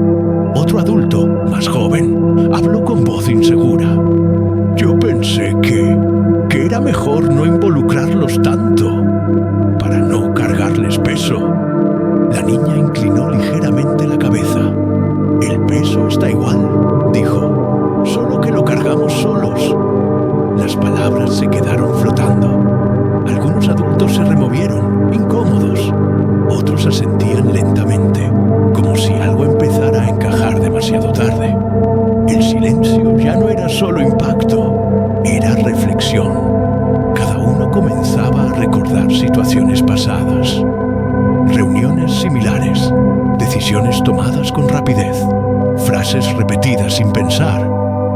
Otro adulto, más joven, habló con voz insegura. «Yo pensé que era mejor no involucrarlos tanto, para no cargarles peso». La niña inclinó ligeramente la cabeza. silencio ya no era solo impacto, era reflexión. Cada uno comenzaba a recordar situaciones pasadas, reuniones similares, decisiones tomadas con rapidez, frases repetidas sin pensar,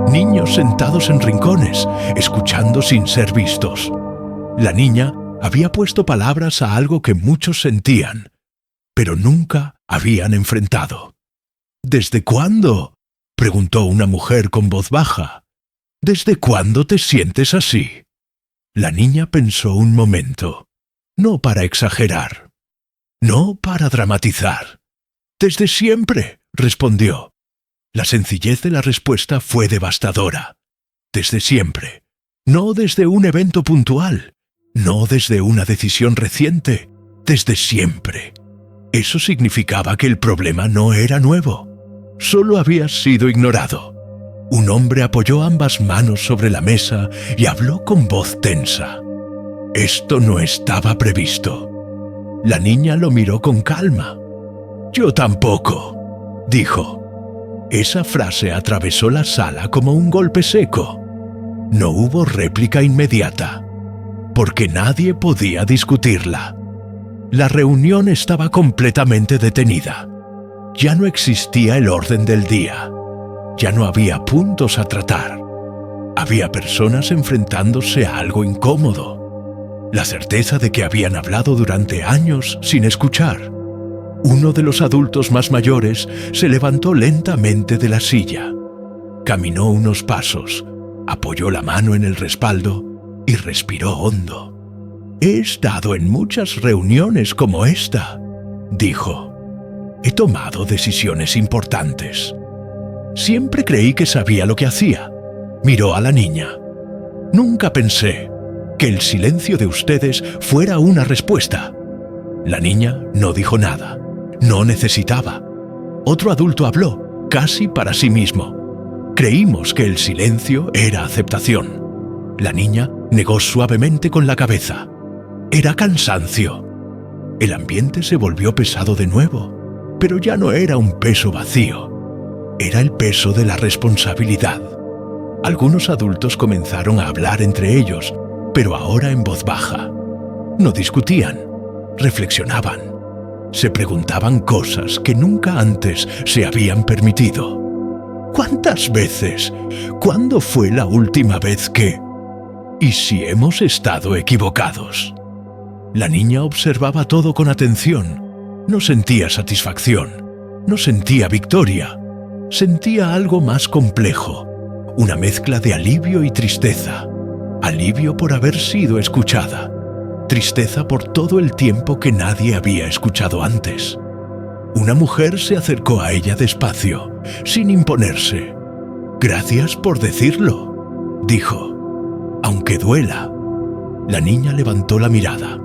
niños sentados en rincones, escuchando sin ser vistos. La niña había puesto palabras a algo que muchos sentían, pero nunca habían enfrentado. ¿Desde cuándo?, preguntó una mujer con voz baja. ¿Desde cuándo te sientes así? La niña pensó un momento, no para exagerar, no para dramatizar. Desde siempre, respondió. La sencillez de la respuesta fue devastadora. Desde siempre, no desde un evento puntual, no desde una decisión reciente, desde siempre. Eso significaba que el problema no era nuevo, solo había sido ignorado. Un hombre apoyó ambas manos sobre la mesa y habló con voz tensa. Esto no estaba previsto. La niña lo miró con calma. Yo tampoco, dijo. Esa frase atravesó la sala como un golpe seco. No hubo réplica inmediata, porque nadie podía discutirla. La reunión estaba completamente detenida. Ya no existía el orden del día. Ya no había puntos a tratar. Había personas enfrentándose a algo incómodo. La certeza de que habían hablado durante años sin escuchar. Uno de los adultos más mayores se levantó lentamente de la silla. Caminó unos pasos, apoyó la mano en el respaldo y respiró hondo. He estado en muchas reuniones como esta, dijo. He tomado decisiones importantes. Siempre creí que sabía lo que hacía. Miró a la niña. Nunca pensé que el silencio de ustedes fuera una respuesta. La niña no dijo nada. No necesitaba. Otro adulto habló, casi para sí mismo. Creímos que el silencio era aceptación. La niña negó suavemente con la cabeza. Era cansancio. El ambiente se volvió pesado de nuevo, pero ya no era un peso vacío. Era el peso de la responsabilidad. Algunos adultos comenzaron a hablar entre ellos, pero ahora en voz baja. No discutían, reflexionaban. Se preguntaban cosas que nunca antes se habían permitido. ¿Cuántas veces? ¿Cuándo fue la última vez que? ¿Y si hemos estado equivocados? La niña observaba todo con atención. No sentía satisfacción. No sentía victoria. Sentía algo más complejo. Una mezcla de alivio y tristeza. Alivio por haber sido escuchada. Tristeza por todo el tiempo que nadie había escuchado antes. Una mujer se acercó a ella despacio, sin imponerse. «Gracias por decirlo», dijo. «Aunque duela». La niña levantó la mirada.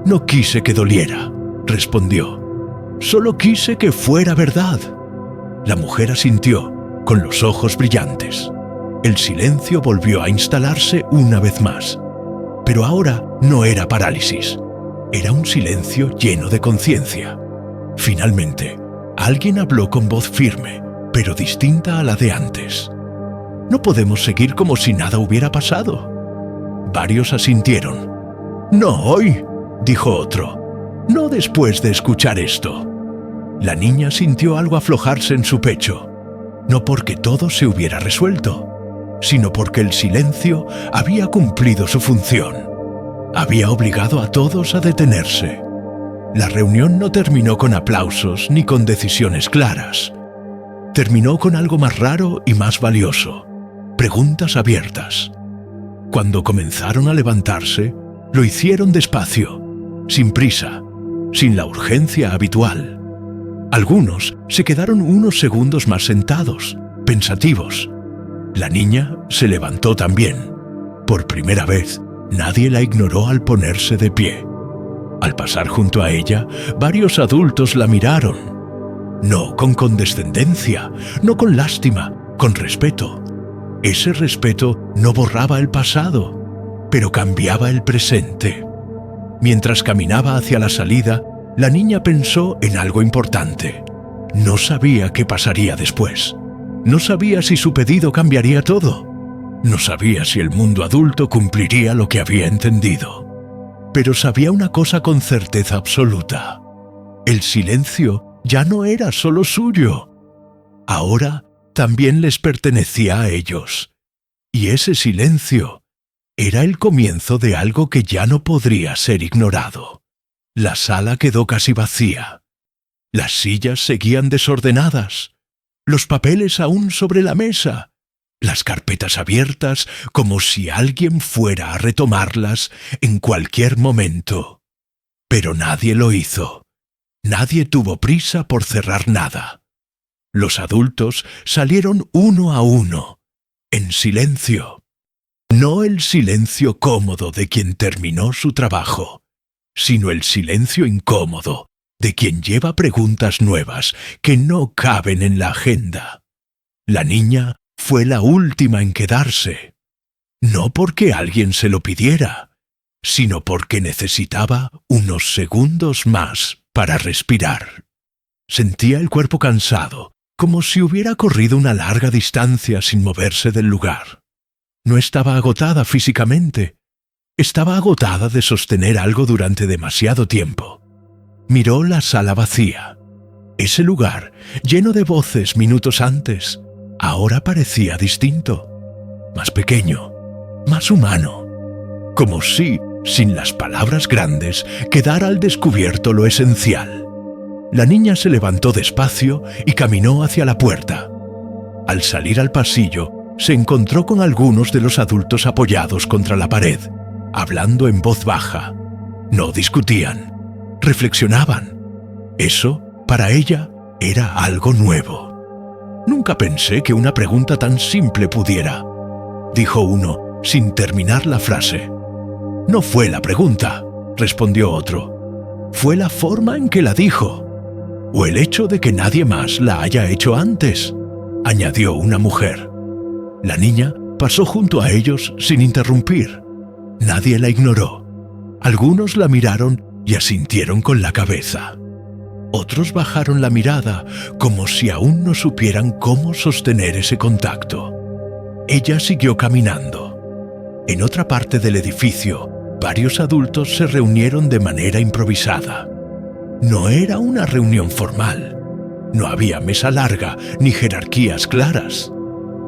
«No quise que doliera», respondió. «Solo quise que fuera verdad». La mujer asintió, con los ojos brillantes. El silencio volvió a instalarse una vez más. Pero ahora no era parálisis. Era un silencio lleno de conciencia. Finalmente, alguien habló con voz firme, pero distinta a la de antes. No podemos seguir como si nada hubiera pasado. Varios asintieron. No hoy, dijo otro. No después de escuchar esto. La niña sintió algo aflojarse en su pecho. No porque todo se hubiera resuelto, sino porque el silencio había cumplido su función. Había obligado a todos a detenerse. La reunión no terminó con aplausos ni con decisiones claras. Terminó con algo más raro y más valioso: preguntas abiertas. Cuando comenzaron a levantarse, lo hicieron despacio, sin prisa, sin la urgencia habitual. Algunos se quedaron unos segundos más sentados, pensativos. La niña se levantó también. Por primera vez, nadie la ignoró al ponerse de pie. Al pasar junto a ella, varios adultos la miraron. No con condescendencia, no con lástima, con respeto. Ese respeto no borraba el pasado, pero cambiaba el presente. Mientras caminaba hacia la salida, la niña pensó en algo importante. No sabía qué pasaría después. No sabía si su pedido cambiaría todo. No sabía si el mundo adulto cumpliría lo que había entendido. Pero sabía una cosa con certeza absoluta. El silencio ya no era solo suyo. Ahora también les pertenecía a ellos. Y ese silencio era el comienzo de algo que ya no podría ser ignorado. La sala quedó casi vacía. Las sillas seguían desordenadas. Los papeles aún sobre la mesa. Las carpetas abiertas como si alguien fuera a retomarlas en cualquier momento. Pero nadie lo hizo. Nadie tuvo prisa por cerrar nada. Los adultos salieron uno a uno, en silencio. No el silencio cómodo de quien terminó su trabajo, sino el silencio incómodo de quien lleva preguntas nuevas que no caben en la agenda. La niña fue la última en quedarse, no porque alguien se lo pidiera, sino porque necesitaba unos segundos más para respirar. Sentía el cuerpo cansado, como si hubiera corrido una larga distancia sin moverse del lugar. No estaba agotada físicamente, estaba agotada de sostener algo durante demasiado tiempo. Miró la sala vacía. Ese lugar, lleno de voces minutos antes, ahora parecía distinto, más pequeño, más humano, como si, sin las palabras grandes, quedara al descubierto lo esencial. La niña se levantó despacio y caminó hacia la puerta. Al salir al pasillo, se encontró con algunos de los adultos apoyados contra la pared, hablando en voz baja. No discutían, reflexionaban. Eso, para ella, era algo nuevo. «Nunca pensé que una pregunta tan simple pudiera», dijo uno, sin terminar la frase. «No fue la pregunta», respondió otro. «Fue la forma en que la dijo. O el hecho de que nadie más la haya hecho antes», añadió una mujer. La niña pasó junto a ellos sin interrumpir. Nadie la ignoró. Algunos la miraron y asintieron con la cabeza. Otros bajaron la mirada como si aún no supieran cómo sostener ese contacto. Ella siguió caminando. En otra parte del edificio, varios adultos se reunieron de manera improvisada. No era una reunión formal. No había mesa larga ni jerarquías claras.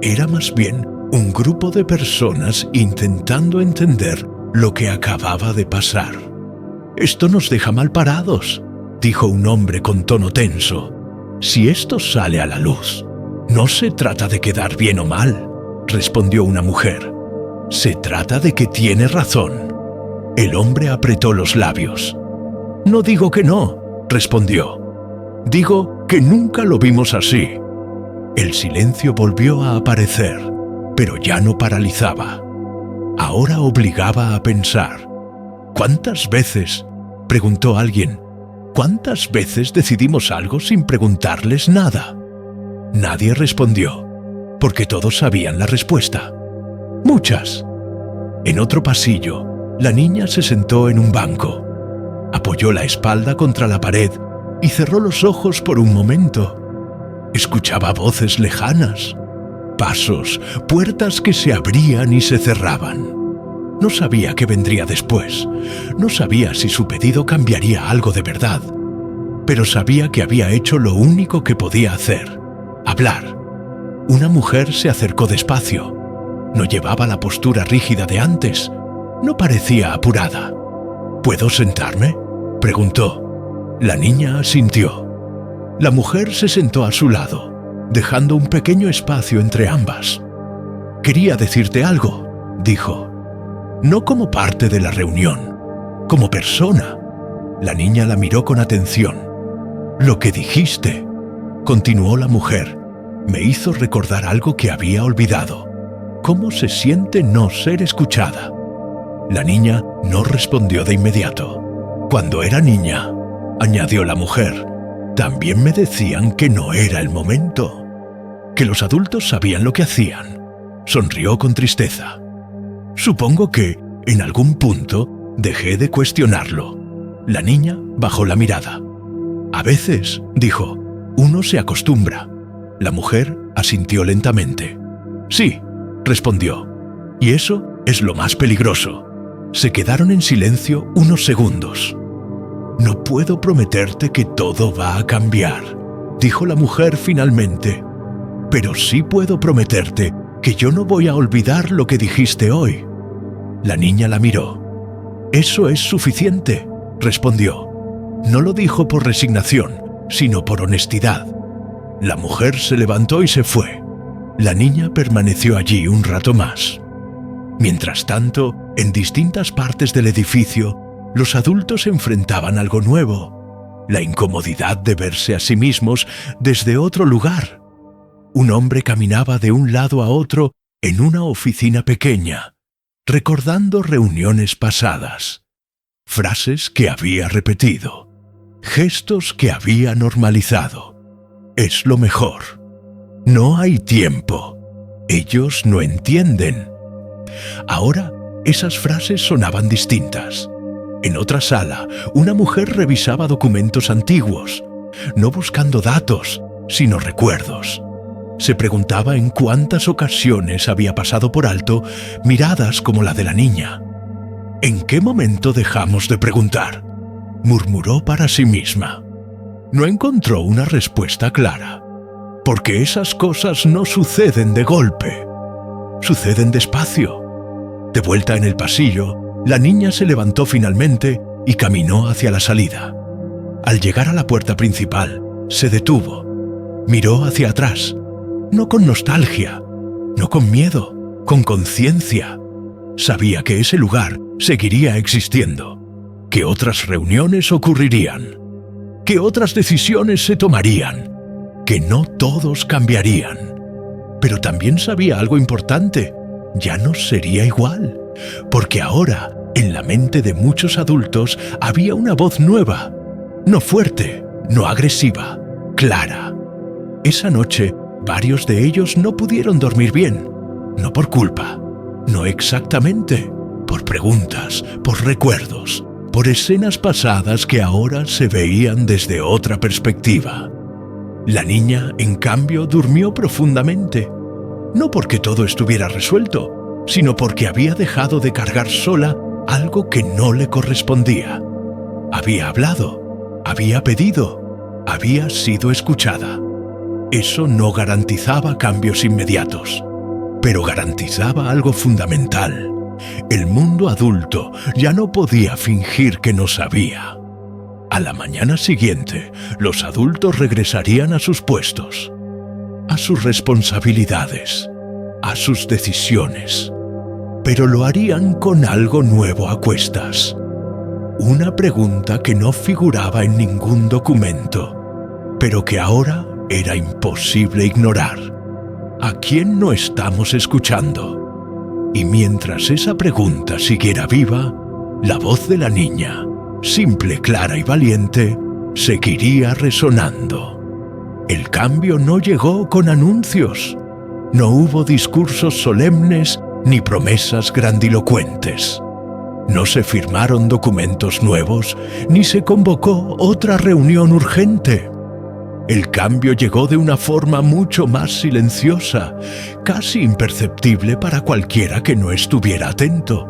Era más bien un grupo de personas intentando entender lo que acababa de pasar. «Esto nos deja mal parados», dijo un hombre con tono tenso. «Si esto sale a la luz, no se trata de quedar bien o mal», respondió una mujer. «Se trata de que tiene razón». El hombre apretó los labios. «No digo que no», respondió. «Digo que nunca lo vimos así». El silencio volvió a aparecer, pero ya no paralizaba. Ahora obligaba a pensar. «¿Cuántas veces?», preguntó alguien. «¿Cuántas veces decidimos algo sin preguntarles nada?». Nadie respondió, porque todos sabían la respuesta. «Muchas». En otro pasillo, la niña se sentó en un banco. Apoyó la espalda contra la pared y cerró los ojos por un momento. Escuchaba voces lejanas, pasos, puertas que se abrían y se cerraban. No sabía qué vendría después, no sabía si su pedido cambiaría algo de verdad, pero sabía que había hecho lo único que podía hacer: hablar. Una mujer se acercó despacio. No llevaba la postura rígida de antes, no parecía apurada. «¿Puedo sentarme?», preguntó. La niña asintió. La mujer se sentó a su lado, dejando un pequeño espacio entre ambas. «Quería decirte algo», dijo. «No como parte de la reunión, como persona». La niña la miró con atención. «Lo que dijiste», continuó la mujer, «me hizo recordar algo que había olvidado. ¿Cómo se siente no ser escuchada?». La niña no respondió de inmediato. «Cuando era niña», añadió la mujer, «también me decían que no era el momento, que los adultos sabían lo que hacían». Sonrió con tristeza. «Supongo que, en algún punto, dejé de cuestionarlo». La niña bajó la mirada. «A veces», dijo, «uno se acostumbra. La mujer asintió lentamente. Sí, respondió. Y eso es lo más peligroso. Se quedaron en silencio unos segundos. No puedo prometerte que todo va a cambiar, dijo la mujer finalmente. Pero sí puedo prometerte que yo no voy a olvidar lo que dijiste hoy. La niña la miró. Eso es suficiente, respondió. No lo dijo por resignación, sino por honestidad. La mujer se levantó y se fue. La niña permaneció allí un rato más. Mientras tanto, en distintas partes del edificio, los adultos enfrentaban algo nuevo: la incomodidad de verse a sí mismos desde otro lugar. Un hombre caminaba de un lado a otro en una oficina pequeña, recordando reuniones pasadas, frases que había repetido, gestos que había normalizado. Es lo mejor. No hay tiempo. Ellos no entienden. Ahora, esas frases sonaban distintas. En otra sala, una mujer revisaba documentos antiguos, no buscando datos, sino recuerdos. Se preguntaba en cuántas ocasiones había pasado por alto miradas como la de la niña. ¿En qué momento dejamos de preguntar?, murmuró para sí misma. No encontró una respuesta clara, porque esas cosas no suceden de golpe, suceden despacio. De vuelta en el pasillo, la niña se levantó finalmente y caminó hacia la salida. Al llegar a la puerta principal, se detuvo, miró hacia atrás, no con nostalgia, no con miedo, con conciencia. Sabía que ese lugar seguiría existiendo, que otras reuniones ocurrirían, que otras decisiones se tomarían, que no todos cambiarían. Pero también sabía algo importante: ya no sería igual, porque ahora, en la mente de muchos adultos, había una voz nueva, no fuerte, no agresiva, clara. Esa noche, varios de ellos no pudieron dormir bien, no por culpa, no exactamente, por preguntas, por recuerdos, por escenas pasadas que ahora se veían desde otra perspectiva. La niña, en cambio, durmió profundamente, no porque todo estuviera resuelto, sino porque había dejado de cargar sola algo que no le correspondía. Había hablado, había pedido, había sido escuchada. Eso no garantizaba cambios inmediatos, pero garantizaba algo fundamental. El mundo adulto ya no podía fingir que no sabía. A la mañana siguiente, los adultos regresarían a sus puestos, a sus responsabilidades, a sus decisiones, pero lo harían con algo nuevo a cuestas. Una pregunta que no figuraba en ningún documento, pero que ahora era imposible ignorar. ¿A quién no estamos escuchando? Y mientras esa pregunta siguiera viva, la voz de la niña, simple, clara y valiente, seguiría resonando. El cambio no llegó con anuncios. No hubo discursos solemnes ni promesas grandilocuentes. No se firmaron documentos nuevos, ni se convocó otra reunión urgente. El cambio llegó de una forma mucho más silenciosa, casi imperceptible para cualquiera que no estuviera atento.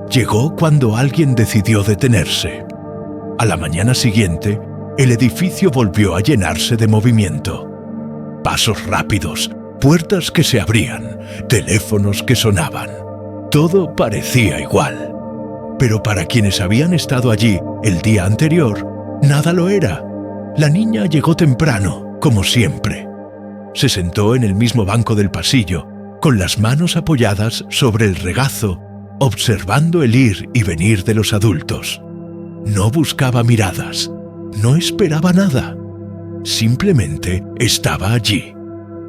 Llegó cuando alguien decidió detenerse. A la mañana siguiente, el edificio volvió a llenarse de movimiento. Pasos rápidos, puertas que se abrían, teléfonos que sonaban. Todo parecía igual. Pero para quienes habían estado allí el día anterior, nada lo era. La niña llegó temprano, como siempre. Se sentó en el mismo banco del pasillo, con las manos apoyadas sobre el regazo, observando el ir y venir de los adultos. No buscaba miradas, no esperaba nada. Simplemente estaba allí.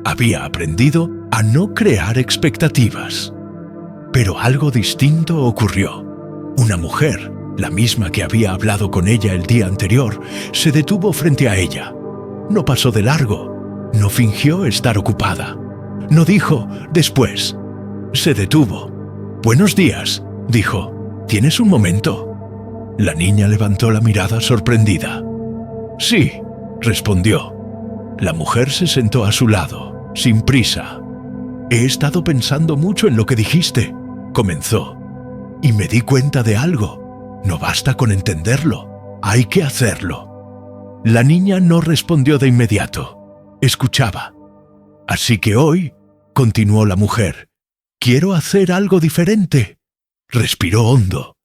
Había aprendido a no crear expectativas. Pero algo distinto ocurrió. Una mujer, la misma que había hablado con ella el día anterior, se detuvo frente a ella. No pasó de largo, no fingió estar ocupada. No dijo después. Se detuvo. «Buenos días», dijo. «¿Tienes un momento?» La niña levantó la mirada sorprendida. «Sí», respondió. La mujer se sentó a su lado, sin prisa. «He estado pensando mucho en lo que dijiste», comenzó, «y me di cuenta de algo. No basta con entenderlo, hay que hacerlo». La niña no respondió de inmediato, escuchaba. «Así que hoy», continuó la mujer, «quiero hacer algo diferente». Respiró hondo.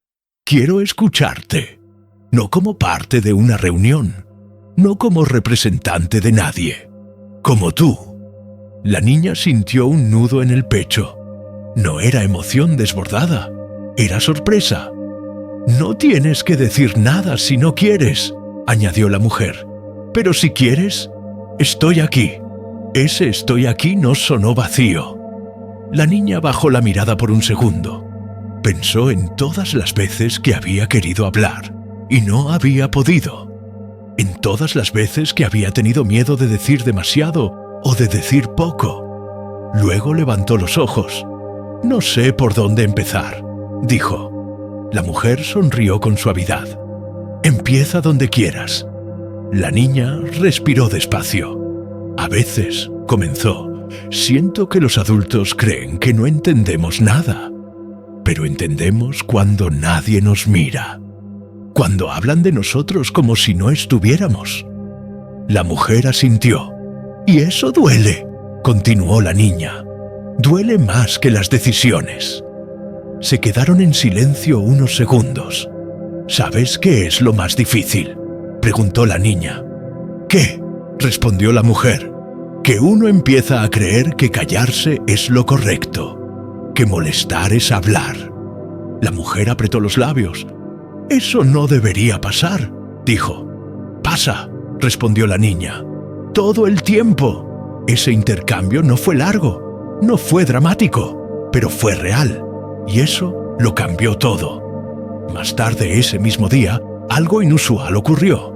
«Quiero escucharte, no como parte de una reunión, no como representante de nadie, como tú». La niña sintió un nudo en el pecho. No era emoción desbordada, era sorpresa. «No tienes que decir nada si no quieres», añadió la mujer. «Pero si quieres, estoy aquí». Ese «estoy aquí» no sonó vacío. La niña bajó la mirada por un segundo. Pensó en todas las veces que había querido hablar y no había podido. En todas las veces que había tenido miedo de decir demasiado o de decir poco. Luego levantó los ojos. «No sé por dónde empezar», dijo. La mujer sonrió con suavidad. «Empieza donde quieras». La niña respiró despacio. «A veces», comenzó, «siento que los adultos creen que no entendemos nada. Pero entendemos cuando nadie nos mira. Cuando hablan de nosotros como si no estuviéramos». La mujer asintió. «Y eso duele», continuó la niña. «Duele más que las decisiones». Se quedaron en silencio unos segundos. «¿Sabes qué es lo más difícil?», preguntó la niña. «¿Qué?», respondió la mujer. «Que uno empieza a creer que callarse es lo correcto, que molestar es hablar». La mujer apretó los labios. «Eso no debería pasar», dijo. «Pasa», respondió la niña. «Todo el tiempo». Ese intercambio no fue largo, no fue dramático, pero fue real, y eso lo cambió todo. Más tarde ese mismo día, algo inusual ocurrió.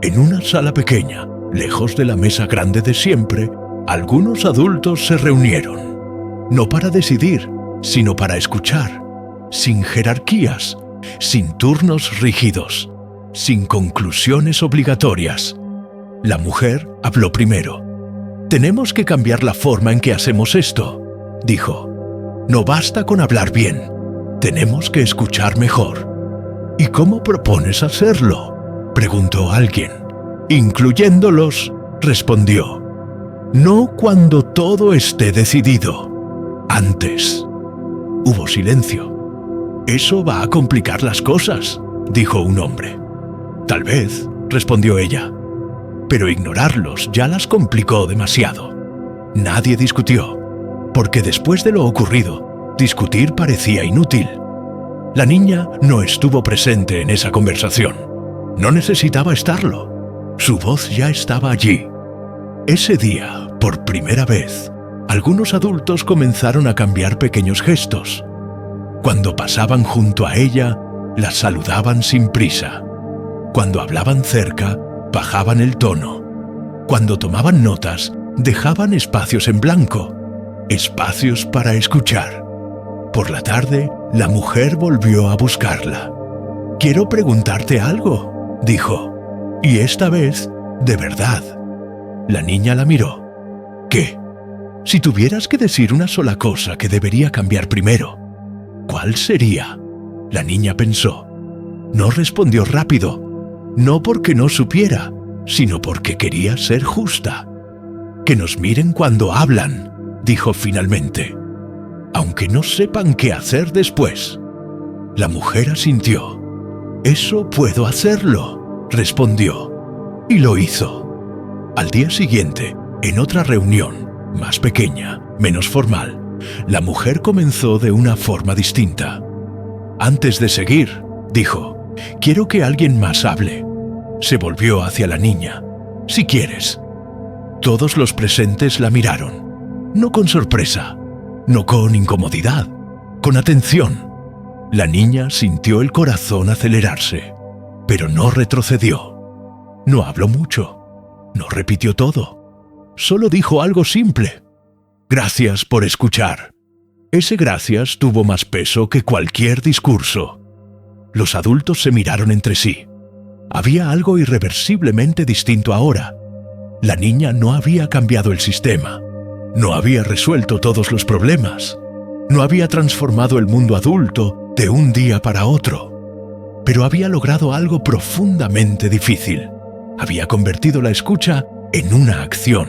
En una sala pequeña, lejos de la mesa grande de siempre, algunos adultos se reunieron. No para decidir, sino para escuchar, sin jerarquías, sin turnos rígidos, sin conclusiones obligatorias. La mujer habló primero. «Tenemos que cambiar la forma en que hacemos esto», dijo. «No basta con hablar bien, tenemos que escuchar mejor». «¿Y cómo propones hacerlo?», preguntó alguien. «Incluyéndolos», respondió. «No cuando todo esté decidido, antes». Hubo silencio. «Eso va a complicar las cosas», dijo un hombre. «Tal vez», respondió ella. Pero ignorarlos ya las complicó demasiado. Nadie discutió, porque después de lo ocurrido, discutir parecía inútil. La niña no estuvo presente en esa conversación. No necesitaba estarlo. Su voz ya estaba allí. Ese día, por primera vez, algunos adultos comenzaron a cambiar pequeños gestos. Cuando pasaban junto a ella, la saludaban sin prisa. Cuando hablaban cerca, bajaban el tono. Cuando tomaban notas, dejaban espacios en blanco, espacios para escuchar. Por la tarde, la mujer volvió a buscarla. «Quiero preguntarte algo», dijo, y esta vez, de verdad. La niña la miró. «¿Qué? Si tuvieras que decir una sola cosa que debería cambiar primero, ¿cuál sería?». La niña pensó. No respondió rápido. No porque no supiera, sino porque quería ser justa. «Que nos miren cuando hablan», dijo finalmente, «aunque no sepan qué hacer después». La mujer asintió. «Eso puedo hacerlo», respondió, y lo hizo. Al día siguiente, en otra reunión, más pequeña, menos formal, la mujer comenzó de una forma distinta. «Antes de seguir», dijo, «quiero que alguien más hable». Se volvió hacia la niña. «Si quieres». Todos los presentes la miraron, no con sorpresa, no con incomodidad, con atención. La niña sintió el corazón acelerarse, pero no retrocedió. No habló mucho, no repitió todo, solo dijo algo simple: «Gracias por escuchar». Ese gracias tuvo más peso que cualquier discurso. Los adultos se miraron entre sí. Había algo irreversiblemente distinto ahora. La niña no había cambiado el sistema, no había resuelto todos los problemas, no había transformado el mundo adulto de un día para otro, pero había logrado algo profundamente difícil. Había convertido la escucha en una acción.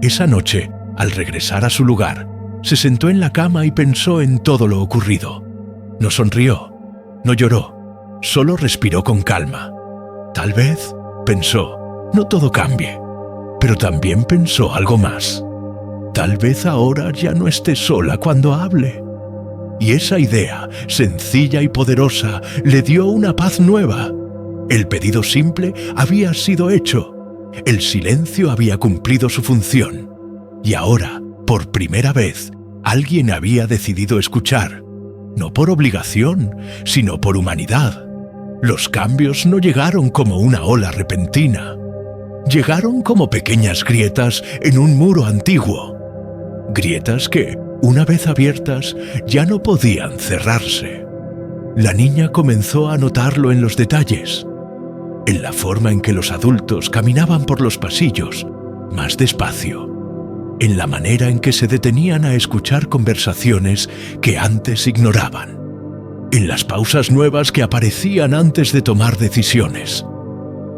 Esa noche, al regresar a su lugar, se sentó en la cama y pensó en todo lo ocurrido. No sonrió, no lloró, solo respiró con calma. Tal vez, pensó, no todo cambie, pero también pensó algo más. Tal vez ahora ya no esté sola cuando hable. Y esa idea, sencilla y poderosa, le dio una paz nueva. El pedido simple había sido hecho. El silencio había cumplido su función. Y ahora, por primera vez, alguien había decidido escuchar. No por obligación, sino por humanidad. Los cambios no llegaron como una ola repentina. Llegaron como pequeñas grietas en un muro antiguo. Grietas que, una vez abiertas, ya no podían cerrarse. La niña comenzó a notarlo en los detalles, en la forma en que los adultos caminaban por los pasillos, más despacio, en la manera en que se detenían a escuchar conversaciones que antes ignoraban, en las pausas nuevas que aparecían antes de tomar decisiones.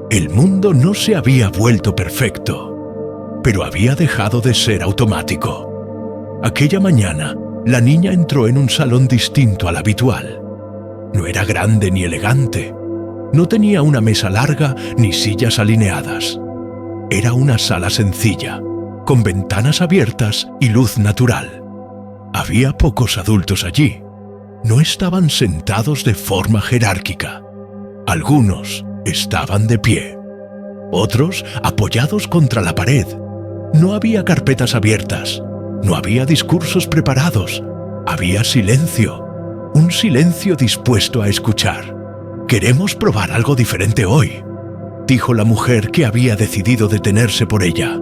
El mundo no se había vuelto perfecto, pero había dejado de ser automático. Aquella mañana, la niña entró en un salón distinto al habitual. No era grande ni elegante. No tenía una mesa larga ni sillas alineadas. Era una sala sencilla, con ventanas abiertas y luz natural. Había pocos adultos allí. No estaban sentados de forma jerárquica. Algunos estaban de pie, otros apoyados contra la pared. No había carpetas abiertas. No había discursos preparados, había silencio, un silencio dispuesto a escuchar. «Queremos probar algo diferente hoy», dijo la mujer que había decidido detenerse por ella.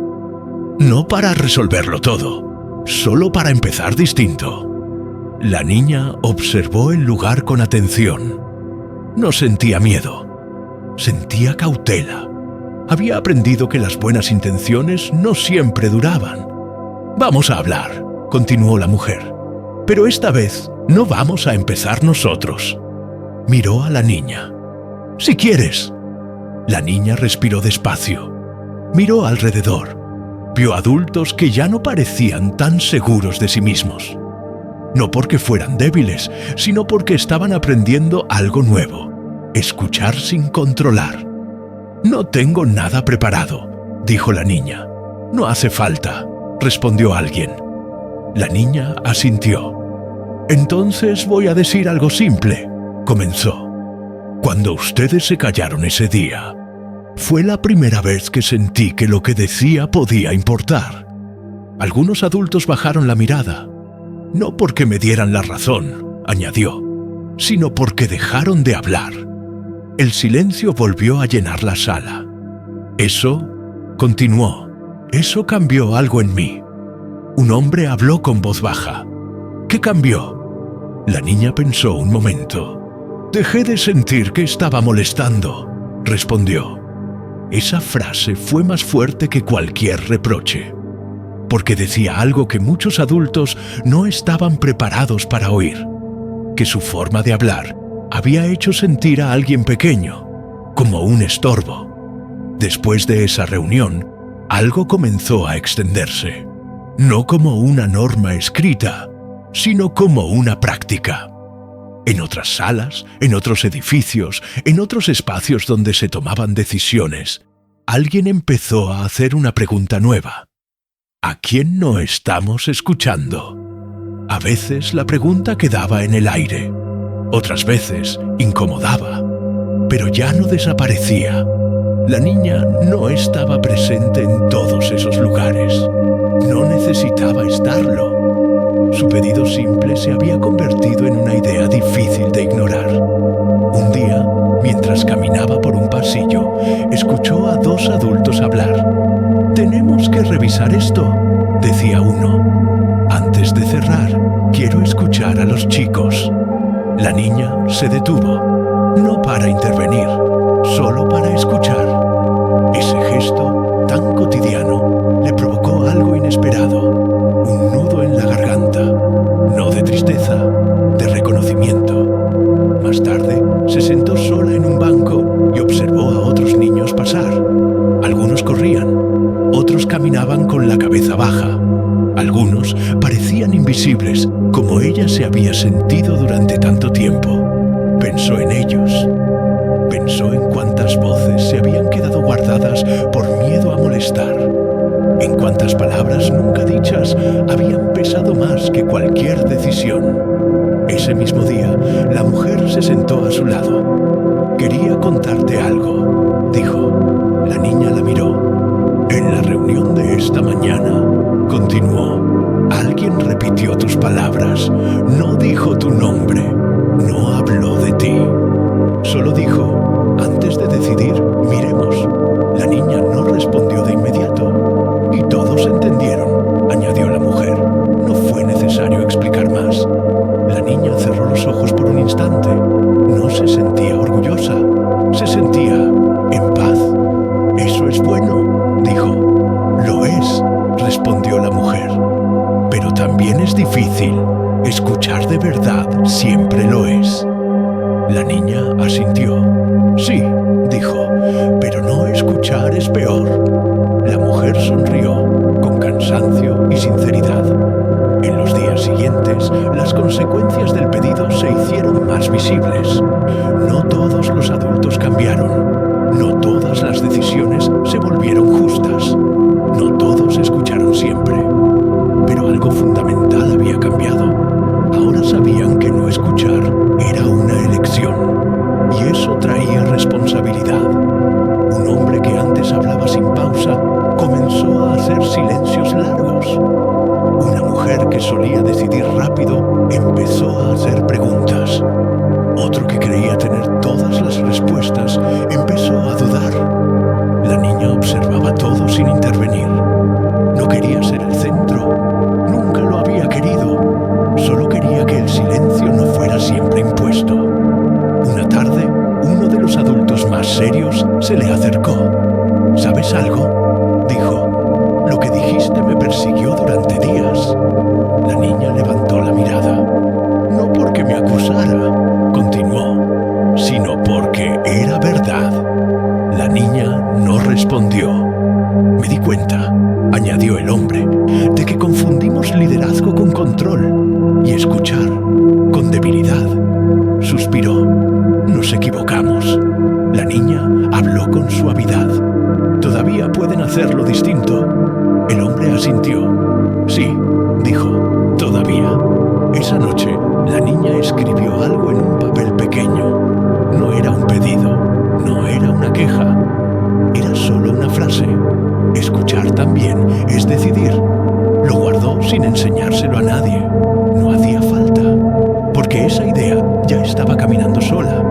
No para resolverlo todo, solo para empezar distinto. La niña observó el lugar con atención. No sentía miedo, sentía cautela. Había aprendido que las buenas intenciones no siempre duraban. «Vamos a hablar», continuó la mujer, «pero esta vez no vamos a empezar nosotros». Miró a la niña. «Si quieres». La niña respiró despacio. Miró alrededor. Vio adultos que ya no parecían tan seguros de sí mismos. No porque fueran débiles, sino porque estaban aprendiendo algo nuevo. Escuchar sin controlar. «No tengo nada preparado», dijo la niña. «No hace falta», respondió alguien. La niña asintió. «Entonces voy a decir algo simple», comenzó. «Cuando ustedes se callaron ese día, fue la primera vez que sentí que lo que decía podía importar. Algunos adultos bajaron la mirada, no porque me dieran la razón», añadió, «sino porque dejaron de hablar. El silencio volvió a llenar la sala. Eso», continuó, «eso cambió algo en mí. Un hombre habló con voz baja. ¿Qué cambió?» La niña pensó un momento. «Dejé de sentir que estaba molestando», respondió. Esa frase fue más fuerte que cualquier reproche, porque decía algo que muchos adultos no estaban preparados para oír, que su forma de hablar había hecho sentir a alguien pequeño, como un estorbo. Después de esa reunión, algo comenzó a extenderse, no como una norma escrita, sino como una práctica. En otras salas, en otros edificios, en otros espacios donde se tomaban decisiones, alguien empezó a hacer una pregunta nueva. ¿A quién no estamos escuchando? A veces la pregunta quedaba en el aire, otras veces incomodaba, pero ya no desaparecía. La niña no estaba presente en todos esos lugares. No necesitaba estarlo. Su pedido simple se había convertido en una idea difícil de ignorar. Un día, mientras caminaba por un pasillo, escuchó a dos adultos hablar. «Tenemos que revisar esto», decía uno. «Antes de cerrar, quiero escuchar a los chicos». La niña se detuvo, no para intervenir, solo para escuchar. Ese gesto tan cotidiano le provocó algo inesperado, un nudo en la garganta, no de tristeza, de reconocimiento. Más tarde, se sentó sola en un banco y observó a otros niños pasar. Algunos corrían, otros caminaban con la cabeza baja. Algunos parecían invisibles, como ella se había sentido durante tanto tiempo. Pensó en ellos. Pensó en cuántas voces se habían quedado guardadas por miedo a molestar. En cuántas palabras nunca dichas habían pesado más que cualquier decisión. Ese mismo día, la mujer se sentó a su lado. «Quería contarte algo», dijo. La niña la miró. «En la reunión de esta mañana», continuó, «alguien repitió tus palabras, no dijo tu nombre, no habló de ti. Solo dijo, antes de decidir, miremos». La niña no respondió de inmediato. «Y todos entendieron», añadió la mujer. «No fue necesario explicar más». La niña cerró los ojos por un instante. No se sentía orgullosa, se sentía en paz. «Eso es bueno», dijo. «Lo es», respondió la mujer. «Pero también es difícil. Escuchar de verdad siempre lo es». La niña asintió. «Sí», dijo, «pero no escuchar es peor». La mujer sonrió, con cansancio y sinceridad. En los días siguientes, las consecuencias del pedido se hicieron más visibles. No todos los adultos cambiaron. No todas las decisiones se volvieron justas. No todos escucharon siempre. Pero algo fundamental había cambiado. Ahora sabían que no escuchar era una elección. Y eso traía responsabilidad. Un hombre que antes hablaba sin pausa comenzó a hacer silencios largos. Una mujer que solía decidir rápido empezó a hacer preguntas. Otro que creía tener todas las respuestas empezó a dudar. La niña observaba todo sin intervenir. No quería ser el centro. Nunca lo había querido. Solo quería que el silencio no fuera siempre impuesto. Una tarde, uno de los adultos más serios se le acercó. «¿Sabes algo?», dijo. «Lo que dijiste me persiguió durante días». La niña levantó la mirada. «No porque me acusara», continuó, «sino porque era verdad». La niña no respondió. «Me di cuenta», añadió el hombre, «de que confundimos liderazgo con control y escuchar con debilidad». Suspiró. «Nos equivocamos». La niña habló con suavidad. «Todavía pueden hacerlo distinto». El hombre asintió. «Sí», dijo, «todavía». Esa noche, la niña escribió algo en un papel pequeño. No era un pedido, no era una queja. Era solo una frase. Escuchar también es decidir. Lo guardó sin enseñárselo a nadie. No hacía falta, porque esa idea ya estaba caminando sola.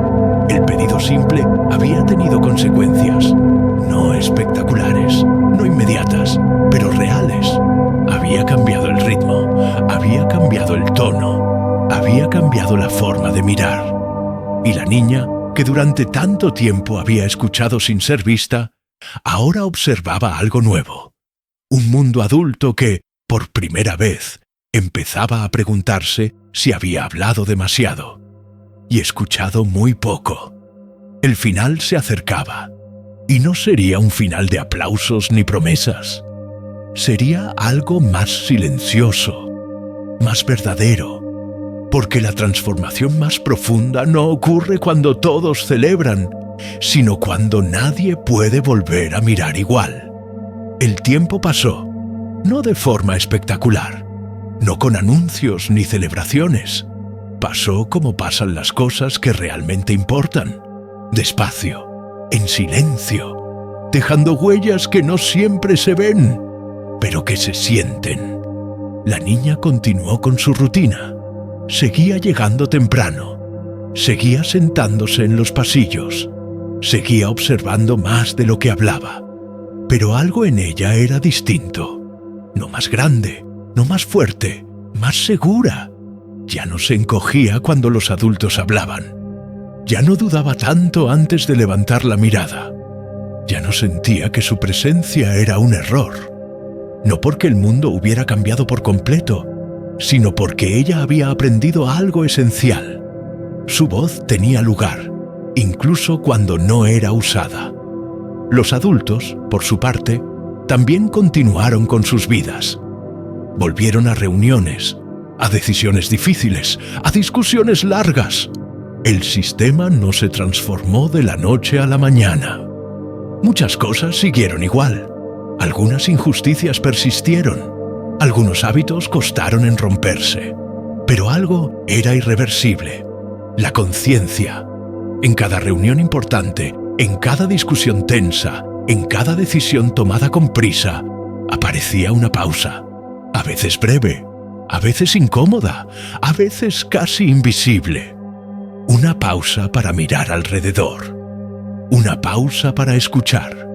El pedido simple había tenido consecuencias, no espectaculares, no inmediatas, pero reales. Había cambiado el ritmo, había cambiado el tono, había cambiado la forma de mirar. Y la niña, que durante tanto tiempo había escuchado sin ser vista, ahora observaba algo nuevo. Un mundo adulto que, por primera vez, empezaba a preguntarse si había hablado demasiado y escuchado muy poco. El final se acercaba, y no sería un final de aplausos ni promesas. Sería algo más silencioso, más verdadero, porque la transformación más profunda no ocurre cuando todos celebran, sino cuando nadie puede volver a mirar igual. El tiempo pasó, no de forma espectacular, no con anuncios ni celebraciones. Pasó como pasan las cosas que realmente importan, despacio, en silencio, dejando huellas que no siempre se ven, pero que se sienten. La niña continuó con su rutina. Seguía llegando temprano, seguía sentándose en los pasillos, seguía observando más de lo que hablaba. Pero algo en ella era distinto, no más grande, no más fuerte, más segura. Ya no se encogía cuando los adultos hablaban. Ya no dudaba tanto antes de levantar la mirada. Ya no sentía que su presencia era un error. No porque el mundo hubiera cambiado por completo, sino porque ella había aprendido algo esencial. Su voz tenía lugar, incluso cuando no era usada. Los adultos, por su parte, también continuaron con sus vidas. Volvieron a reuniones, a decisiones difíciles, a discusiones largas. El sistema no se transformó de la noche a la mañana. Muchas cosas siguieron igual. Algunas injusticias persistieron. Algunos hábitos costaron en romperse. Pero algo era irreversible: la conciencia. En cada reunión importante, en cada discusión tensa, en cada decisión tomada con prisa, aparecía una pausa. A veces breve, a veces incómoda, a veces casi invisible. Una pausa para mirar alrededor. Una pausa para escuchar.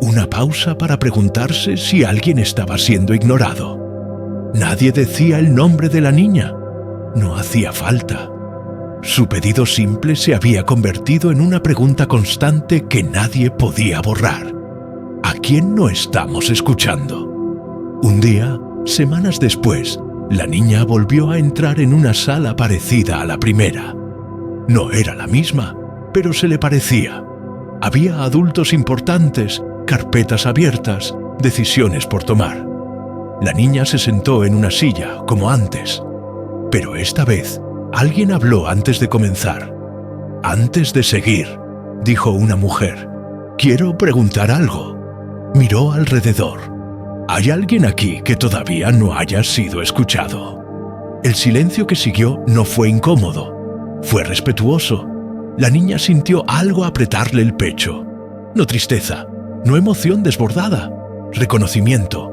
Una pausa para preguntarse si alguien estaba siendo ignorado. Nadie decía el nombre de la niña. No hacía falta. Su pedido simple se había convertido en una pregunta constante que nadie podía borrar. ¿A quién no estamos escuchando? Un día, semanas después, la niña volvió a entrar en una sala parecida a la primera. No era la misma, pero se le parecía. Había adultos importantes, carpetas abiertas, decisiones por tomar. La niña se sentó en una silla, como antes. Pero esta vez, alguien habló antes de comenzar. «Antes de seguir», dijo una mujer, «quiero preguntar algo». Miró alrededor. «¿Hay alguien aquí que todavía no haya sido escuchado?» El silencio que siguió no fue incómodo. Fue respetuoso. La niña sintió algo apretarle el pecho. No tristeza, no emoción desbordada, reconocimiento.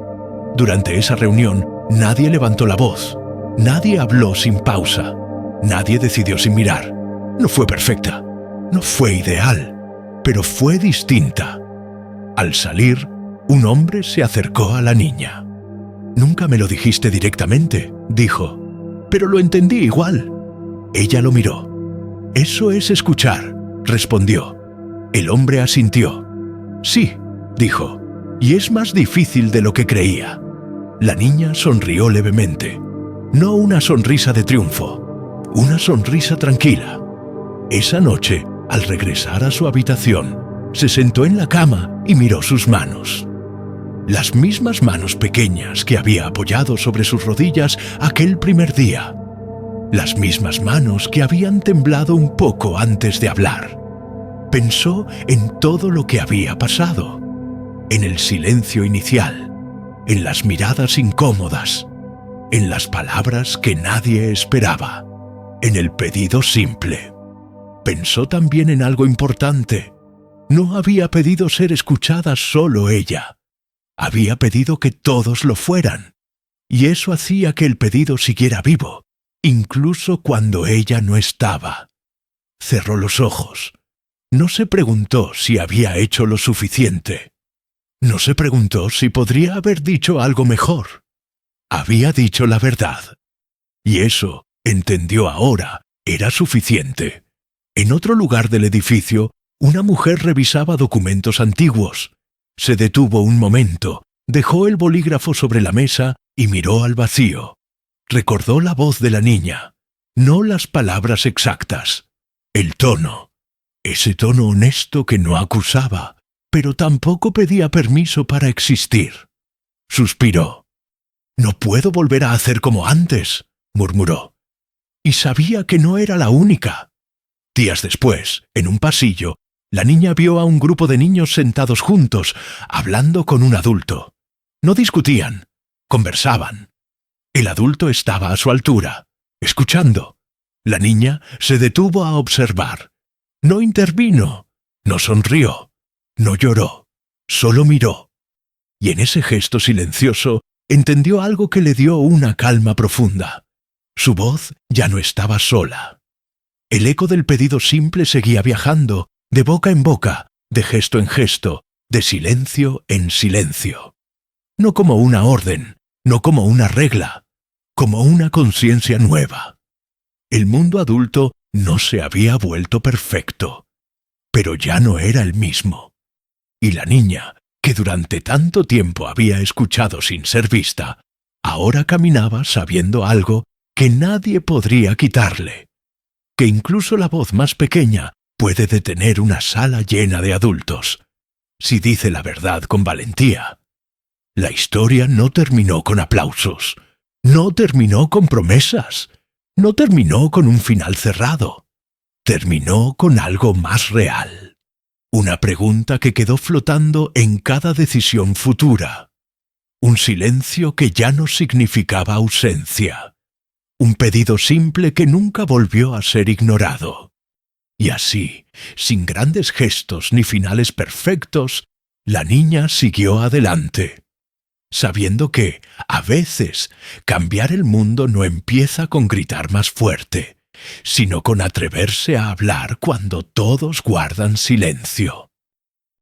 Durante esa reunión, nadie levantó la voz. Nadie habló sin pausa. Nadie decidió sin mirar. No fue perfecta. No fue ideal. Pero fue distinta. Al salir, un hombre se acercó a la niña. «Nunca me lo dijiste directamente», dijo, «pero lo entendí igual». Ella lo miró. «Eso es escuchar», respondió. El hombre asintió. «Sí», dijo, «y es más difícil de lo que creía». La niña sonrió levemente. No una sonrisa de triunfo, una sonrisa tranquila. Esa noche, al regresar a su habitación, se sentó en la cama y miró sus manos. Las mismas manos pequeñas que había apoyado sobre sus rodillas aquel primer día. Las mismas manos que habían temblado un poco antes de hablar. Pensó en todo lo que había pasado, en el silencio inicial, en las miradas incómodas, en las palabras que nadie esperaba, en el pedido simple. Pensó también en algo importante. No había pedido ser escuchada solo ella. Había pedido que todos lo fueran, y eso hacía que el pedido siguiera vivo, incluso cuando ella no estaba. Cerró los ojos. No se preguntó si había hecho lo suficiente. No se preguntó si podría haber dicho algo mejor. Había dicho la verdad. Y eso, entendió ahora, era suficiente. En otro lugar del edificio, una mujer revisaba documentos antiguos. Se detuvo un momento, dejó el bolígrafo sobre la mesa y miró al vacío. Recordó la voz de la niña, no las palabras exactas, el tono. Ese tono honesto que no acusaba, pero tampoco pedía permiso para existir. Suspiró. «No puedo volver a hacer como antes», murmuró. Y sabía que no era la única. Días después, en un pasillo, la niña vio a un grupo de niños sentados juntos, hablando con un adulto. No discutían, conversaban. El adulto estaba a su altura, escuchando. La niña se detuvo a observar. No intervino, no sonrió, no lloró, solo miró. Y en ese gesto silencioso entendió algo que le dio una calma profunda. Su voz ya no estaba sola. El eco del pedido simple seguía viajando, de boca en boca, de gesto en gesto, de silencio en silencio. No como una orden, no como una regla, como una conciencia nueva. El mundo adulto no se había vuelto perfecto, pero ya no era el mismo. Y la niña, que durante tanto tiempo había escuchado sin ser vista, ahora caminaba sabiendo algo que nadie podría quitarle, que incluso la voz más pequeña puede detener una sala llena de adultos, si dice la verdad con valentía. La historia no terminó con aplausos, no terminó con promesas, no terminó con un final cerrado, terminó con algo más real. Una pregunta que quedó flotando en cada decisión futura. Un silencio que ya no significaba ausencia. Un pedido simple que nunca volvió a ser ignorado. Y así, sin grandes gestos ni finales perfectos, la niña siguió adelante, sabiendo que, a veces, cambiar el mundo no empieza con gritar más fuerte, sino con atreverse a hablar cuando todos guardan silencio.